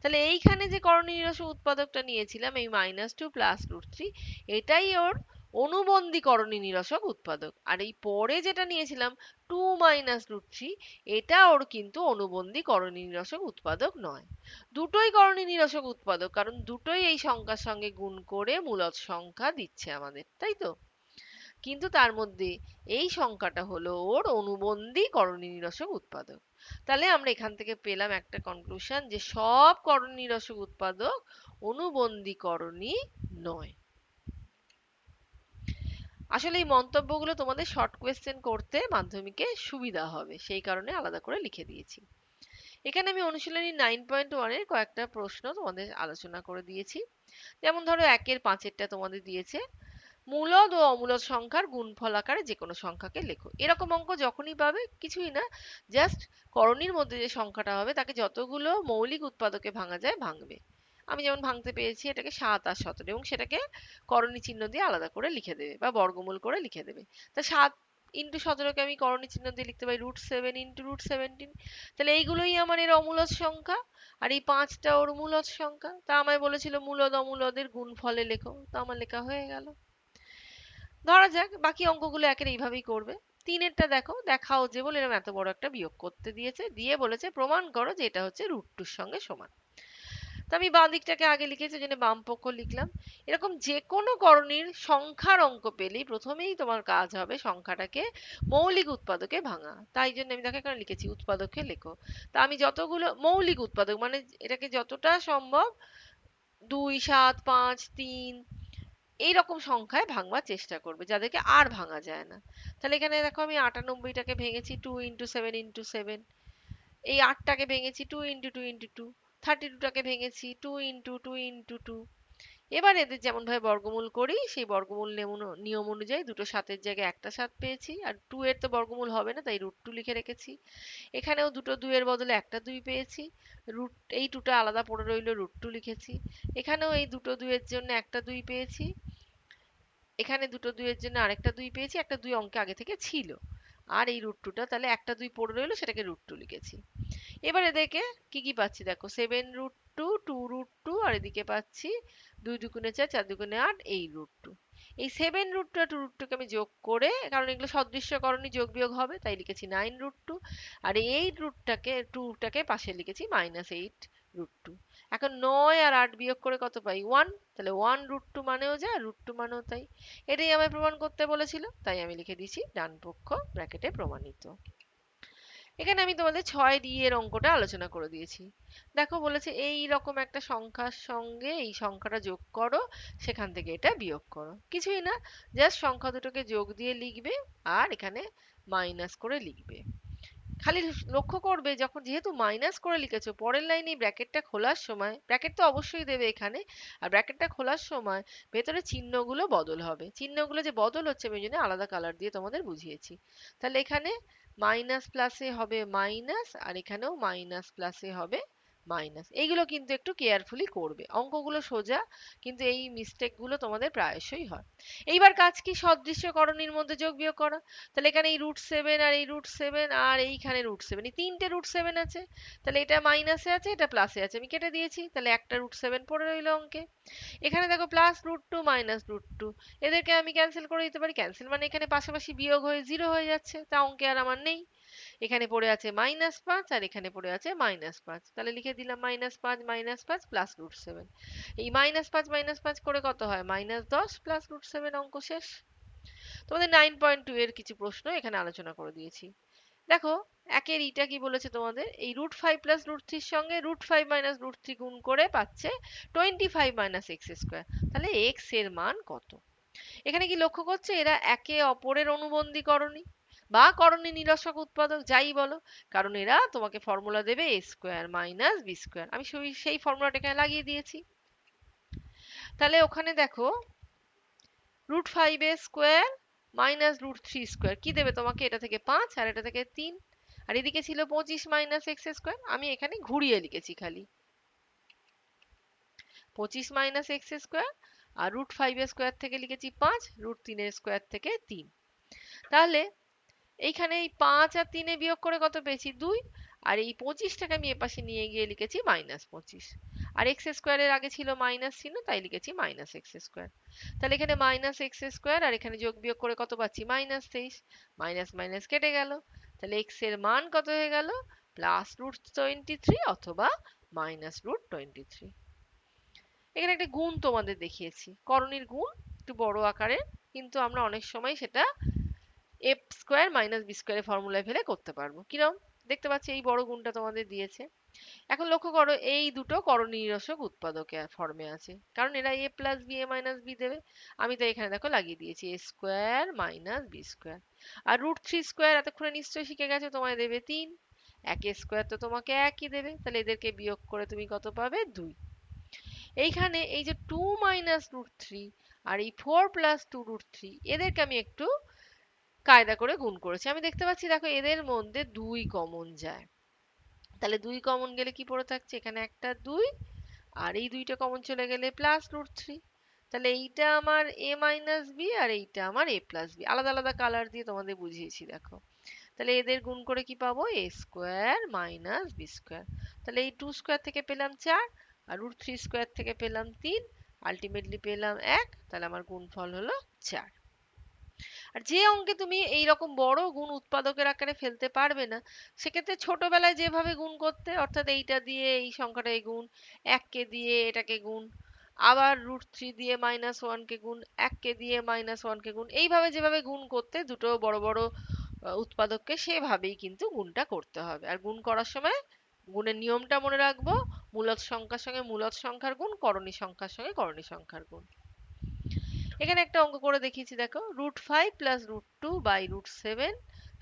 তাহলে এইখানে যে করণীয় নিরসক উৎপাদকটা নিয়েছিলাম এই -2 +√3, এটাই ওর অনুবন্ধী করণীয় নিরসক উৎপাদক। আর এই পরে যেটা নিয়েছিলাম 2 - এটা ওর কিন্তু অনুবন্ধী করণীয় নিরসক উৎপাদক নয়। দুটোই করণীয় নিরসক উৎপাদক, কারণ দুটোই এই সংখ্যার সঙ্গে গুণ করে মূলদ সংখ্যা দিচ্ছে আমাদের, তাই তো? কিন্তু তার মধ্যে এই সংখ্যাটা হলো ওর অনুবন্ধী করণীয় নিরসক উৎপাদক। তাহলে আমরা এখান থেকে পেলাম একটা কনক্লুশন যে সব করণীয় নিরসক উৎপাদক অনুবন্ধী করণী নয়। আসলে এই মন্তব্যগুলো তোমাদের শর্ট কোয়েশ্চেন করতে মাধ্যমিকে সুবিধা হবে, সেই কারণে আলাদা করে লিখে দিয়েছি। এখানে আমি অনুশীলনী 9.1 এর কয়েকটা প্রশ্ন তোমাদের আলোচনা করে দিয়েছি। যেমন ধরো 1-এর 5-এরটা তোমাদের দিয়েছে, মূলদ ও অমূলদ সংখ্যার গুণফল আকারে যে কোনো সংখ্যাকে লেখো। এরকম অঙ্ক যখনই পাবে কিছুই না, জাস্ট করণীর মধ্যে যে সংখ্যাটা হবে তাকে যতগুলো মৌলিক উৎপাদকে ভাঙা যায় ভাঙবে। আমি যেমন ভাঙতে পেরেছি এটাকে 7 আর 17, এবং সেটাকে করণী চিহ্ন দিয়ে আলাদা করে লিখে দেবে বা বর্গমূল করে লিখে দেবে। তা 7 ইন্টু 17কে আমি করণী চিহ্ন দিয়ে লিখতে পারি √7 ইন্টু √17। তাহলে এইগুলোই আমার এর অমূলদ সংখ্যা, আর এই 5টা ওর মূলদ সংখ্যা। তা আমায় বলেছিল মূলদ অমূলদের গুণফলে লেখো, তো আমার লেখা হয়ে গেল। ধরা যাক বাকি অঙ্কগুলো একের এইভাবেই করবে। 3-এরটা দেখো, দেখাও যে বলে এরকম এত বড় একটা বিয়োগ করতে দিয়েছে, দিয়ে বলেছে প্রমাণ করো যে এটা হচ্ছে √2 সঙ্গে সমান। তো আমি বাঁ দিকটাকে আগে লিখেছি, জন্য বাম পক্ষ লিখলাম। এরকম যে কোনো করণীর সংখ্যার অঙ্ক পেলেই প্রথমেই তোমার কাজ হবে সংখ্যাটাকে মৌলিক উৎপাদকে ভাঙা। তাই জন্য আমি দেখো এখানে লিখেছি উৎপাদকে লেখো। তা আমি যতগুলো মৌলিক উৎপাদক মানে এটাকে যতটা সম্ভব 2, 7, 5, 3 এইরকম সংখ্যায় ভাঙবার চেষ্টা করবে, যাদেরকে আর ভাঙা যায় না। তাহলে এখানে দেখো আমি 98টাকে ভেঙেছি 2 × 7 × 7, এই 8টাকে ভেঙেছি 2 × 2 × 2, 32টাকে ভেঙেছি 2 × 2 × 2। এবার এদের যেমন ভাবে বর্গমূল করি সেই বর্গমূল নিয়ম অনুযায়ী দুটো 7-এর জায়গায় একটা 7 পেয়েছি, আর 2 এর তো বর্গমূল হবে না তাই √2 লিখে রেখেছি। এখানেও দুটো 2 এর বদলে একটা 2 পেয়েছি, এই 2টা আলাদা পড়ে রইল, √2 লিখেছি। এখানেও এই দুটো 2 এর জন্য একটা 2 পেয়েছি, এখানে দুটো 2 এর জন্য আরেকটা 2 পেয়েছি, একটা 2 অঙ্কে আগে থেকে ছিল, আর এই √2টা তাহলে একটা 2 পড়ে রইল, সেটাকে √2 লিখেছি। এবার এদেরকে কি কি পাচ্ছি দেখো, 7√2, 2√2, আর এদিকে পাচ্ছি 2 দুগুণে 4, 4 দুগুণে 8, এই √2। এই 7√2 আর 2√2কে আমি যোগ করে, কারণ এগুলো সদৃশ্যকরণী যোগ বিয়োগ হবে, তাই লিখেছি 9√2, আর এই 2টাকে পাশে লিখেছি -8√2। এখন 9 আর 8 বিয়োগ করে কত পাই? 1। তাহলে 1√2 মানেও যা, √2 মানেও তাই। এটাই আমায় প্রমাণ করতে বলেছিল, তাই আমি লিখে দিয়েছি ডান পক্ষ ব্র্যাকেটে প্রমাণিত। এখানে আমি তোমাদের 6D এর অঙ্কটা আলোচনা করে দিয়েছি। দেখো বলেছে এই রকম একটা সংখ্যার সঙ্গে এই সংখ্যাটা যোগ করো, সেখান থেকে এটা বিয়োগ করো। কিছুই না, জাস্ট সংখ্যা দুটোকে যোগ দিয়ে লিখবে আর এখানে মাইনাস করে লিখবে। খালি লক্ষ্য করবে যখন যেহেতু মাইনাস করে লিখেছো, পরের লাইনে ব্র্যাকেটটা খোলার সময়, ব্র্যাকেট তো অবশ্যই দেবে এখানে, আর ব্র্যাকেটটা খোলার সময় ভেতরে চিহ্নগুলো বদল হবে। চিহ্নগুলো যে বদল হচ্ছে আমি ওই জন্য আলাদা কালার দিয়ে তোমাদের বুঝিয়েছি। তাহলে এখানে মাইনাস প্লাসে হবে মাইনাস, আর এখানেও মাইনাস প্লাসে হবে মাইনাস। এইগুলো কিন্তু একটু কেয়ারফুলি করবে, অঙ্কগুলো সোজা কিন্তু এই মিস্টেক গুলো তোমাদের প্রায়শই হয়। এইবার কাজ কি? সদৃশ্যকরণীর মধ্যে যোগ বিয়োগ করা। তাহলে এখানে এই √7 আর এই √7 আর এইখানে √7, এই তিনটে √7 আছে, তাহলে এটা মাইনাসে আছে এটা প্লাসে আছে, আমি কেটে দিয়েছি, তাহলে একটা √7 পড়ে রইল অঙ্কে। এখানে দেখো +√2 -√2, এদেরকে আমি ক্যান্সেল করে দিতে পারি। ক্যান্সেল মানে এখানে পাশাপাশি বিয়োগ হয়ে 0 হয়ে যাচ্ছে, তা অঙ্কে আর আমার নেই। এখানে পড়ে আছে -5 আর এখানে পড়ে আছে -5, তাহলে লিখে দিলাম -5 +√7। এই -5 করে কত হয়? -10 +√7, অঙ্ক শেষ। তোমাদের 9.2 এর কিছু প্রশ্ন এখানে আলোচনা করে দিয়েছি। দেখো একের ইটা কি বলেছে তোমাদের, এই √5 + √3 সঙ্গে √5 - √3 গুণ করে পাচ্ছে 25 - x²। তাহলে x এর মান কত? এখানে কি লক্ষ্য করছে এরা একে অপরের অনুবন্ধী করণী বা করণী নিরসক উৎপাদক যাই বলো, কারণ এরা তোমাকে ফর্মুলা দেবে a² - b²। আমি সেই ফর্মুলাটা এখানে লাগিয়ে দিয়েছি। তাহলে ওখানে দেখো √5a² -√3² কি দেবে তোমাকে? এটা থেকে 5 আর এটা থেকে 3, আর এদিকে ছিল 25 - x²। আমি এখানে ঘুরিয়ে লিখেছি খালি 25 - x², আর √5 এর স্কয়ার থেকে লিখেছি 5, √3 এর স্কয়ার থেকে 3। তাহলে এইখানে এই 5 আর 3 এ বিয়োগ করে কত পেয়েছি? 2, আর এই 25টাকে আমি এপাশে নিয়ে গিয়ে লিখেছি -25। আর এক্স স্কোয়ারের আগে ছিল মাইনাস চিহ্ন, তাই লিখেছি -x²। তাহলে এখানে -x² আর এখানে যোগ বিয়োগ করে কত পাচ্ছি? -23। মাইনাস মাইনাস কেটে গেল। তাহলে x এর মান কত হয়ে গেল? +√23 অথবা -√23। এখানে একটা গুণ তোমাদের দেখিয়েছি, করণীর গুণ, একটু বড় আকারের, কিন্তু আমরা অনেক সময় সেটা a² - b² এর ফর্মুলায় ফেলে করতে পারবো। কিরম? দেখতে পাচ্ছি এই বড় গুণটা তোমাদের দিয়েছে। এখন লক্ষ্য করো এই দুটো করণীরসক উৎপাদকের ফর্মে আছে, কারণ এরা a + b a - b দেবে। আমি তো এখানে দেখো লাগিয়ে দিয়েছি a² - b²। আর √3² এতক্ষণে নিশ্চয়ই শিখে গেছো, তোমায় দেবে 3। 1² তো তোমাকে একই দেবে, তাহলে এদেরকে বিয়োগ করে তুমি কত পাবে? 2। এইখানে এই যে 2 - √3 আর এই 4 + 2√3, এদেরকে আমি একটু কায়দা করে গুণ করেছি। আমি দেখতে পাচ্ছি দেখো এদের মধ্যে 2 কমন যায়। তাহলে 2 কমন গেলে কি পড়ে থাকছে? এখানে একটা 2, আর এই 2টা কমন চলে গেলে +√3। তাহলে এইটা আমার a - b আর এইটা আমার a + b। আলাদা আলাদা কালার দিয়ে তোমাদের বুঝিয়েছি দেখো। তাহলে এদের গুণ করে কি পাবো? a² - b²। তাহলে এই 2² থেকে পেলাম 4, আর √3² থেকে পেলাম 3, আলটিমেটলি পেলাম 1। তাহলে আমার গুণফল হলো 4। আর যে অঙ্কে তুমি এই রকম বড় গুণ উৎপাদকের আকারে ফেলতে পারবে না, সেক্ষেত্রে ছোটবেলায় যেভাবে গুণ করতে, অর্থাৎ এইটা দিয়ে এই সংখ্যাটাকে গুণ, 1কে দিয়ে এটাকে গুণ, আবার √3 দিয়ে -1কে গুণ, 1কে দিয়ে -1কে গুণ, এইভাবে যেভাবে গুণ করতে দুটো বড় বড় উৎপাদককে, সেভাবেই কিন্তু গুণটা করতে হবে। আর গুণ করার সময় গুণের নিয়মটা মনে রাখবো, মূলদ সংখ্যার সঙ্গে মূলদ সংখ্যার গুণ, করণী সংখ্যার সঙ্গে করণী সংখ্যার গুণ। এখানে একটা অঙ্ক করে দেখিয়েছি দেখো, √5 + √2/√7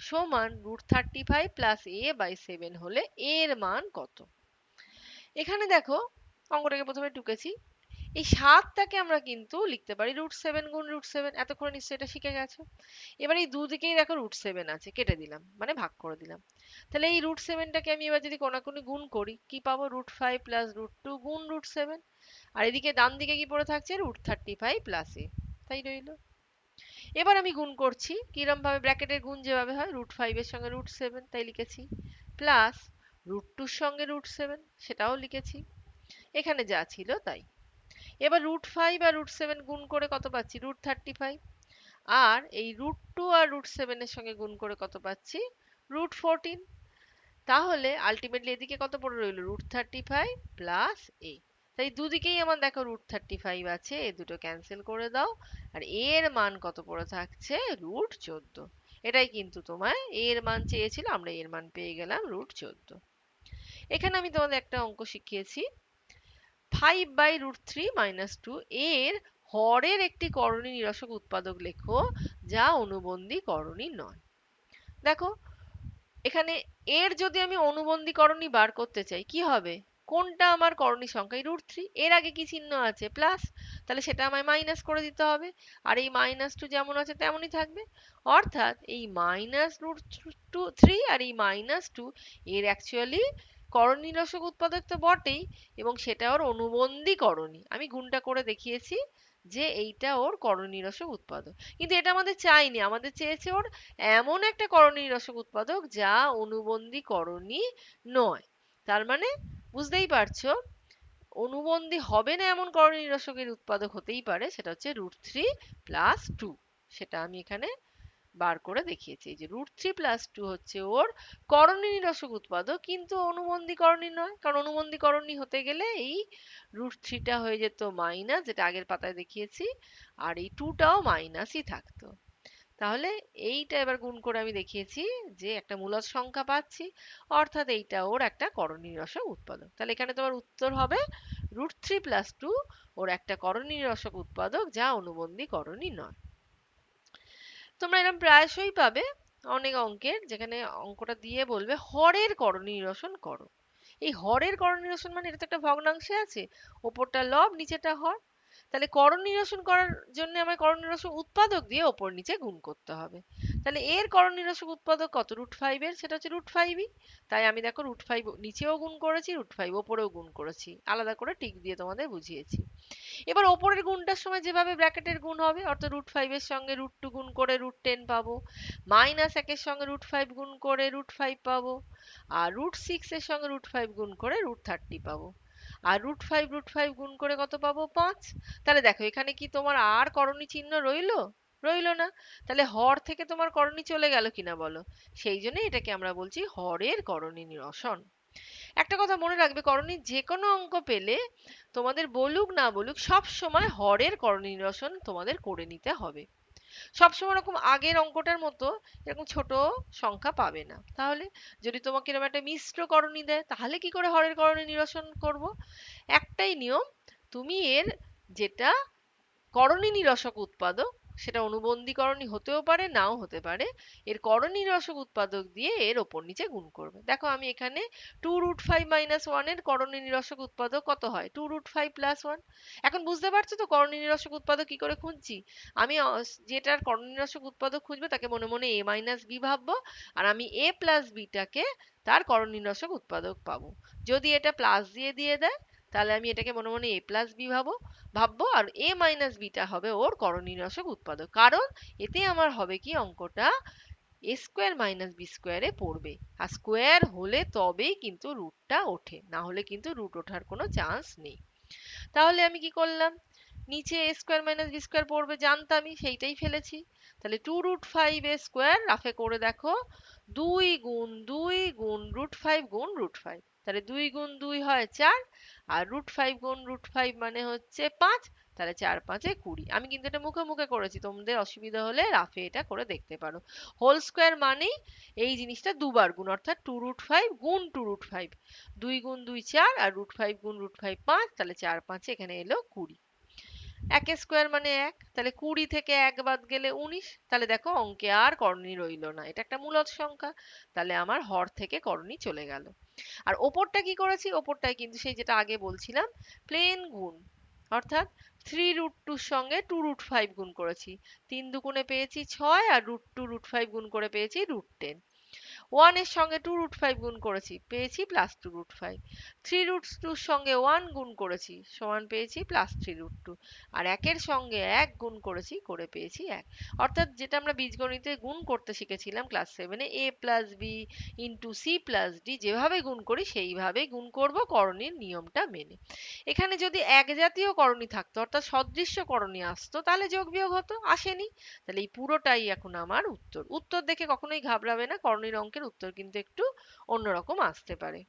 সমান √35 + a/7 হলে a এর মান কত? এখানে দেখো অঙ্কটাকে প্রথমে টুকেছি। এই 7টাকে আমরা কিন্তু লিখতে পারি √7 গুণ √7। এতক্ষণ নিশ্চয়ই এটা শিখে গেছো। এবার এই দুদিকেই দেখো √7 আছে, কেটে দিলাম, মানে ভাগ করে দিলাম। তাহলে এই √7টাকে আমি এবার যদি কোনাকুনি গুণ করি, কি পাবো? √5 + √2 গুণ √7। আর এদিকে ডান দিকে কি পড়ে থাকছে? √35 + a। তাই রইল। এবার আমি গুণ করছি কিরম ভাবে? ব্র্যাকেটের গুণ যেভাবে হয়, √5 এর সঙ্গে √7, তাই লিখেছি, প্লাস √2 এর সঙ্গে √7, সেটাও লিখেছি। এখানে যা ছিল তাই। এবার √5 আর √7 গুণ করে কত পাচ্ছি? √35। আর এই √2 আর √7 এর সঙ্গে গুণ করে কত পাচ্ছি? √14। তাহলে আলটিমেটলি এদিকে কত পড়ে রইল? √35 + a। তাই দুদিকেই আমার দেখো √35 আছে, এ দুটো ক্যান্সেল করে দাও। আর a এর মান কত পড়ে থাকছে? √14। এটাই কিন্তু তোমায় a এর মান চেয়েছিল, আমরা a এর মান পেয়ে গেলাম √14। এখানে আমি তোমাদের একটা অঙ্ক শিখিয়েছি, 5/√3 - 2 এর হরের একটি করণী নিরসক উৎপাদক লেখো যা অনুবন্ধী করণী নয়। দেখো এখানে এর যদি আমি অনুবন্ধী করণী বার করতে চাই, কি হবে? কোনটা আমার করণী সংখ্যা? এই √3, এর আগে কি চিহ্ন আছে? প্লাস, তাহলে সেটা আমায় মাইনাস করে দিতে হবে। আর এই -2 যেমন আছে তেমনই থাকবে। অর্থাৎ এই -√3 আর এই -2 এর অ্যাকচুয়ালি করণী নিরসক উৎপাদক তো বটেই, এবং সেটা ওর অনুবন্ধী করণী। আমি গুণটা করে দেখিয়েছি যে এইটা ওর করণী নিরসক উৎপাদক। কিন্তু এটা আমাদের চাইনি, আমাদের চেয়েছে ওর এমন একটা করণী নিরসক উৎপাদক যা অনুবন্ধী করণী নয়। তার মানে বুঝতেই পারছো, অনুবন্ধী হবে না এমন করণী নিরসকের উৎপাদক হতেই পারে, সেটা হচ্ছে √3 + 2। সেটা আমি এখানে বার করে দেখিয়েছি যে √3 + 2 হচ্ছে ওর করণী নিরসক উৎপাদক, কিন্তু অনুবন্ধী করণী নয়, কারণ অনুবন্ধী করণী হতে গেলে এই √3টা হয়ে যেত মাইনাস, যেটা আগের পাতায় দেখিয়েছি, আর এই 2টাও মাইনাসই থাকতো। তাহলে এইটা এবার গুণ করে আমি দেখিয়েছি যে একটা মূলদ সংখ্যা পাচ্ছি, অর্থাৎ এইটা ওর একটা করণী নিরসক উৎপাদক। তাহলে এখানে তোমার উত্তর হবে √3 + 2 ওর একটা করণী নিরসক উৎপাদক যা অনুবন্ধী করণী নয়। তোমরা এরকম প্রায়শই পাবে অনেক অঙ্কের, যেখানে অঙ্কটা দিয়ে বলবে হরের করণী নিরসন করো। এই হরের করণী নিরসন মানে এটা তো একটা ভগ্নাংশে আছে, ওপরটা লব নিচেটা হর। তাহলে করণ নিরসন করার জন্য আমার করণ নিরসন উৎপাদক দিয়ে ওপর নিচে গুণ করতে হবে। তাহলে এর করণ নিরসক উৎপাদক কত √5 এর, সেটা হচ্ছে √5ই। তাই আমি দেখো √5 নিচেও গুণ করেছি, √5 ওপরেও গুণ করেছি, আলাদা করে টিক দিয়ে তোমাদের বুঝিয়েছি। এবার ওপরের গুণটার সময় যেভাবে ব্র্যাকেটের গুণ হবে, অর্থাৎ √5 এর সঙ্গে √2 গুণ করে √10 পাবো, -1 এর সঙ্গে √5 গুণ করে √5 পাবো, আর √6 এর সঙ্গে √5 গুণ করে √30 পাবো, আর √5 গুণ করে কত পাবো, 5। তাহলে দেখো এখানে কি তোমার আর করণী চিহ্ন রইলো? রইলো না। তাহলে হর থেকে তোমার করণী চলে গেল কিনা বলো? সেই জন্য এটাকে আমরা বলছি হরের করণী নিরসন। একটা কথা মনে রাখবে, করণীর যে কোনো অঙ্ক পেলে তোমাদের বলুক না বলুক সব সময় হরের করণী নিরসন তোমাদের করে নিতে হবে। সবসময় এরকম আগের অঙ্কটার মতো এরকম ছোট সংখ্যা পাবে না। তাহলে যদি তোমাকে এরকম একটা মিশ্র করণী দেয়, তাহলে কি করে হরের করণী নিরসন করব? একটাই নিয়ম, তুমি এর যেটা করণী নিরসক উৎপাদক, সেটা অনুবন্ধী করণী হতেও পারে, নাও হতে পারে, এর করণী নিরসক উৎপাদক দিয়ে এর ওপর নিচে গুণ করবে। দেখো আমি এখানে 2√5 - 1 এর করণী নিরসক উৎপাদক কত হয়, 2√5 + 1। এখন বুঝতে পারছো তো করণী নিরসক উৎপাদক কি করে খুঁজছি? আমি যেটার করণী নিরসক উৎপাদক খুঁজবো তাকে মনে মনে a - b ভাববো, আর আমি a + b টাকে তার করণী নিরসক উৎপাদক পাবো। যদি এটা প্লাস দিয়ে দিয়ে দেয়, তাহলে আমি এটাকে মনে মনে a + b ভাববো, আর a - b টা হবে ওর করণ নিরসক উৎপাদক। কারণ এতে আমার হবে কি, অঙ্কটা a² - b² এ পড়বে, আর স্কোয়ার হলে তবেই কিন্তু রুটটা ওঠে, না হলে কিন্তু রুট ওঠার কোনো চান্স নেই। তাহলে আমি কি করলাম, নিচে a² - b² পড়বে জানতামই, সেইটাই ফেলেছি। তাহলে 2√5 রাফে করে দেখো, 2 গুণ 2 গুণ √5 গুণ √5, তাহলে 2 গুণ 2 হয় 4, আর √5 গুণ √5 মানে হচ্ছে 5, তাহলে 4 × 5 = 20। আমি কিন্তু এটা মুখে মুখে করেছি, তোমাদের অসুবিধা হলে রাফে এটা করে দেখতে পারো। হোল স্কোয়ার মানেই এই জিনিসটা দুবার গুণ, অর্থাৎ 2√5 গুণ 2√5, 2 গুণ 2 4, আর √5 গুণ √5 5, তাহলে 4 × 5 এখানে এলো 20। 1² মানে 1, তাহলে 20 থেকে 1 বাদ গেলে 19। তাহলে দেখো অঙ্কে আর করণী রইল না, এটা একটা মূলদ সংখ্যা, তাহলে আমার হর থেকে করণী চলে গেল। আর ওপরটা কি করেছি, ওপরটায় কিন্তু সেই যেটা আগে বলছিলাম, প্লেন গুণ, অর্থাৎ 3√2 এর সঙ্গে 2√5 গুণ করেছি, 3 দুগুণে পেয়েছি 6, আর √2 √5 গুণ করে পেয়েছি √10। 1 এর সঙ্গে 2√5 গুণ করেছি, পেয়েছি +2√5। 3√2 এর সঙ্গে 1 গুণ করেছি, সমান পেয়েছি +3√2। আর 1 এর সঙ্গে 1 গুণ করেছি, করে পেয়েছি 1। অর্থাৎ যেটা আমরা বীজগণিতে গুণ করতে শিখেছিলাম class 7 A, a + b * c + d যেভাবে গুণ করি সেইভাবেই গুণ করব করণীর নিয়মটা মেনে। এখানে যদি এক জাতীয় করণী থাকতো, অর্থাৎ সদৃশ্য করণী আসতো, তাহলে যোগ বিয়োগ হতো, আসেনি। তাহলে এই পুরোটাই এখন আমার উত্তর। উত্তর দেখে কখনোই ঘাবড়াবে না, করণীর অঙ্কের উত্তর কিন্তু একটু অন্যরকম আসতে পারে।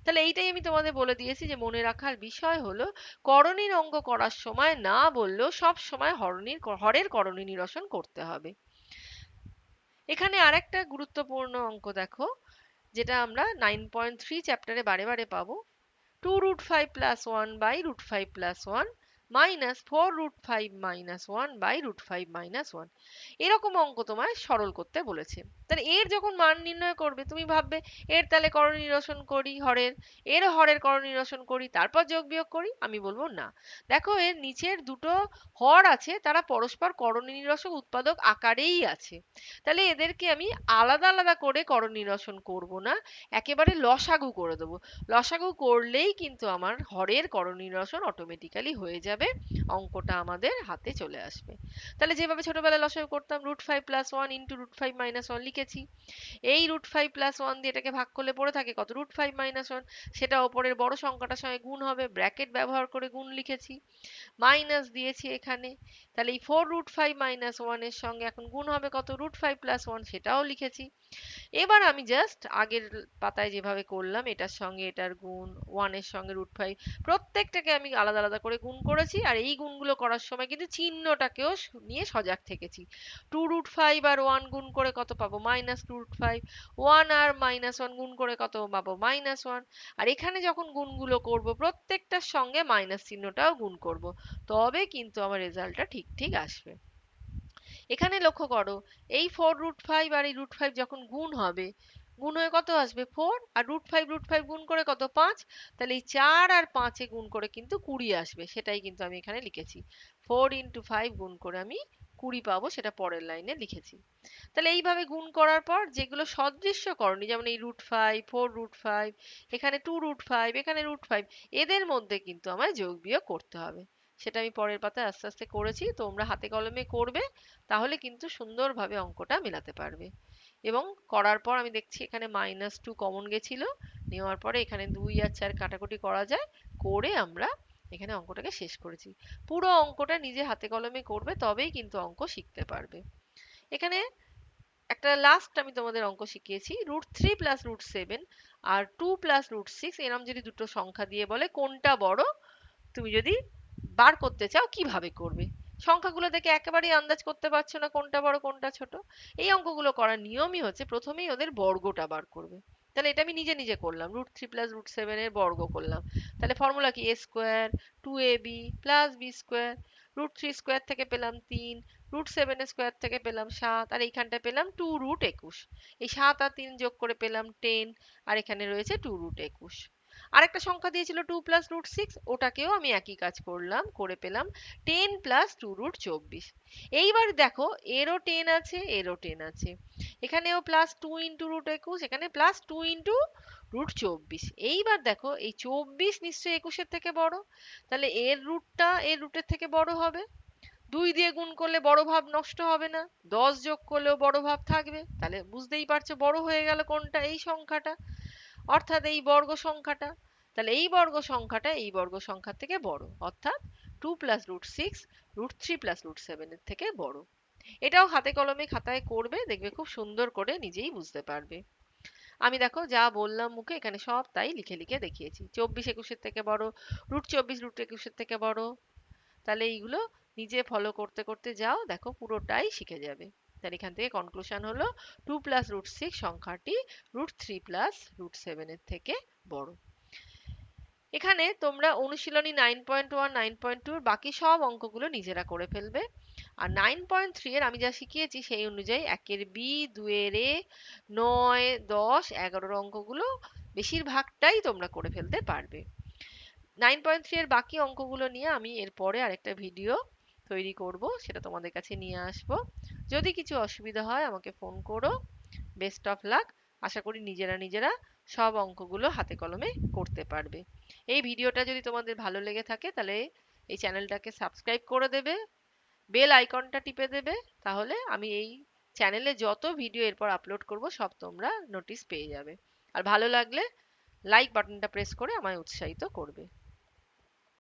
তাহলে এইটাই আমি তোমাদের বলে দিয়েছি যে মনে রাখার বিষয় হলো, করণীর অঙ্ক করার সময় না বললেও সব সময় হরের করণী নিরসন করতে হবে। এখানে আরেকটা গুরুত্বপূর্ণ অঙ্ক দেখো, যেটা আমরা 9.3 চ্যাপ্টারে বারে বারে পাবো। 2√5 + 1 / √5 + 1 - 4√5 - 1 / √5 - 1, এরকম অঙ্ক তোমায় সরল করতে বলেছে। তাহলে এর যখন মান নির্ণয় করবে, তুমি ভাববে এর তাহলে করণ নিরসন করি হরের, এরও হরের করণ নিরসন করি, তারপর যোগ বিয়োগ করি। আমি বলবো না, দেখো এর নিচের দুটো হর আছে, তারা পরস্পর করণ নিরসক উৎপাদক আকারেই আছে, তাহলে এদেরকে আমি আলাদা আলাদা করে করণ নিরসন করব না, একেবারে লসাগু করে দেবো। লসাগু করলেই কিন্তু আমার হরের করণ নিরসন অটোমেটিক্যালি হয়ে যাবে, অঙ্কটা আমাদের হাতে চলে আসবে। তাহলে যেভাবে ছোটবেলায় লসাগু করতাম, √5 + 1 * √5 - 1 লিখেছি, এই √5 + 1 দিয়ে এটাকে ভাগ করলে পড়ে থাকে কত, √5 - 1, সেটা ওপরের বড় সংখ্যাটার সঙ্গে গুণ হবে, ব্র্যাকেট ব্যবহার করে গুণ লিখেছি, মাইনাস দিয়েছি এখানে। তাহলে এই 4√5 - 1 এর সঙ্গে এখন গুণ হবে কত, √5 + 1, সেটাও লিখেছি। এবার আমি জাস্ট আগের পাতায় যেভাবে করলাম, এটার সঙ্গে এটার গুণ, 1 এর সঙ্গে √5, প্রত্যেকটাকে আমি আলাদা আলাদা করে গুণ করেছি। আর এই গুণগুলো করার সময় কিন্তু চিহ্নটাকেও নিয়ে সজাগ থেকেছি। 2√5 আর 1 গুণ করে কত পাবো, -2√5, 1 আর -1 গুণ করে কত পাবো, -1। আর এখানে যখন গুণগুলো করব, প্রত্যেকটার সঙ্গে মাইনাস চিহ্নটাও গুণ করব, তবে কিন্তু আমার রেজাল্টটা ঠিক ঠিক আসবে। এখানে লক্ষ্য করো, এই 4√5 আর এই √5 যখন গুণ হবে, গুণ হয়ে কত আসবে 4, আর √5 গুণ করে কত 5, তাহলে এই 4 আর 5 এ গুণ করে কিন্তু 20 আসবে, সেটাই কিন্তু আমি এখানে লিখেছি। 4 × 5 গুণ করে আমি 20 পাবো সেটা পরের লাইনে লিখেছি। তাহলে এইভাবে গুণ করার পর যেগুলো সদৃশ্য করণী, যেমন এই √5, 4√5, এখানে 2√5, এখানে √5, এদের মধ্যে কিন্তু আমায় যোগ বিয়োগ করতে হবে। সেটা আমি পরের পাতায় আস্তে আস্তে করেছি, তোমরা হাতে কলমে করবে, তাহলে কিন্তু সুন্দরভাবে অঙ্কটা মেলাতে পারবে। এবং করার পর আমি দেখছি এখানে -2 কমন গেছিল, নেওয়ার পরে এখানে 2 আর 4 কাটাকুটি করা যায়, করে আমরা এখানে অঙ্কটাকে শেষ করেছি। পুরো অঙ্কটা নিজে হাতে কলমে করবে, তবেই কিন্তু অঙ্ক শিখতে পারবে। এখানে একটা লাস্ট আমি তোমাদের অঙ্ক শিখিয়েছি, √3 + √7 আর 2 + √6, এরম যদি দুটো সংখ্যা দিয়ে বলে কোনটা বড়, তুমি যদি বার করতে চাও কিভাবে করবে। সংখ্যাগুলো দেখে একেবারেই আন্দাজ করতে পারছো না কোনটা বড় কোনটা ছোট, এই অঙ্কগুলো করার নিয়মই হচ্ছে প্রথমেই ওদের বর্গটা বার করবে। তাহলে এটা আমি নিজে নিজে করলাম, √3 + √7 এর বর্গ করলাম। তাহলে ফর্মুলা কি, a square 2ab + b square, √3 square থেকে পেলাম 3, √7 স্কোয়ার থেকে পেলাম 7, আর এইখানটা পেলাম 2√21। এই 7 আর 3 যোগ করে পেলাম 10, আর এখানে রয়েছে 2√21। আরেকটা সংখ্যা দিয়েছিল 2 + √6, ওটাকেও আমি একই কাজ করলাম, করে পেলাম 10 + 2√24। এইবার দেখো এরও 10 আছে, এরও 10 আছে, এখানেও +2 × √21, এখানে +2 × √24। এইবার দেখো এই 24 নিশ্চয়ই 21 এর থেকে বড়, তাহলে এর রুটটা এর রুটের থেকে বড় হবে। 2 দিয়ে গুণ করলে বড় ভাব নষ্ট হবে না, 10 যোগ করলেও বড় ভাব থাকবে। তাহলে বুঝতেই পারছো বড় হয়ে গেল কোনটা, এই সংখ্যাটা, অর্থাৎ এই বর্গ সংখ্যাটা। তাহলে এই বর্গ সংখ্যাটা এই বর্গ সংখ্যার থেকে বড়, অর্থাৎ 2 + √6 √3 + √7 এর থেকে বড়। এটাও হাতে কলমে খাতায় করবে, দেখবে খুব সুন্দর করে নিজেই বুঝতে পারবে। আমি দেখো যা বললাম মুখে এখানে সব তাই লিখে লিখে দেখিয়েছি। 24 21 এর থেকে বড়, √24 √21 এর থেকে বড়। তাহলে এইগুলো নিজে ফলো করতে করতে যাও, দেখো পুরোটাই শিখে যাবে। তাহলে এখান থেকে কনক্লুশন হলো 2 + √6 সংখ্যাটি √3 + √7 এর থেকে বড়। এখানে তোমরা অনুশীলনী 9.1 9.2 এর বাকি সব অঙ্কগুলো নিজেরা করে ফেলবে। আর 9.3 এর আমি যা শিখিয়েছি সেই অনুযায়ী 1 এর বি, 2 এর এ, 9 10 11 এর অঙ্কগুলো বেশিরভাগটাই তোমরা করে ফেলতে পারবে। 9.3 এর বাকি অঙ্কগুলো নিয়ে আমি এরপরে আরেকটা ভিডিও তৈরি করব, সেটা তোমাদের কাছে নিয়ে আসব। যদি কিছু অসুবিধা হয় আমাকে ফোন করো। Best of luck. আশা করি নিজেরা নিজেরা সব অঙ্কগুলো হাতে কলমে করতে পারবে। এই ভিডিওটা যদি তোমাদের ভালো লেগে থাকে তাহলে এই চ্যানেলটাকে সাবস্ক্রাইব করে দেবে, বেল আইকনটা টিপে দেবে, তাহলে আমি এই চ্যানেলে যত ভিডিও এরপর আপলোড করব সব তোমরা নোটিশ পেয়ে যাবে। আর ভালো লাগলে লাইক বাটনটা প্রেস করে আমায় উৎসাহিত করবে।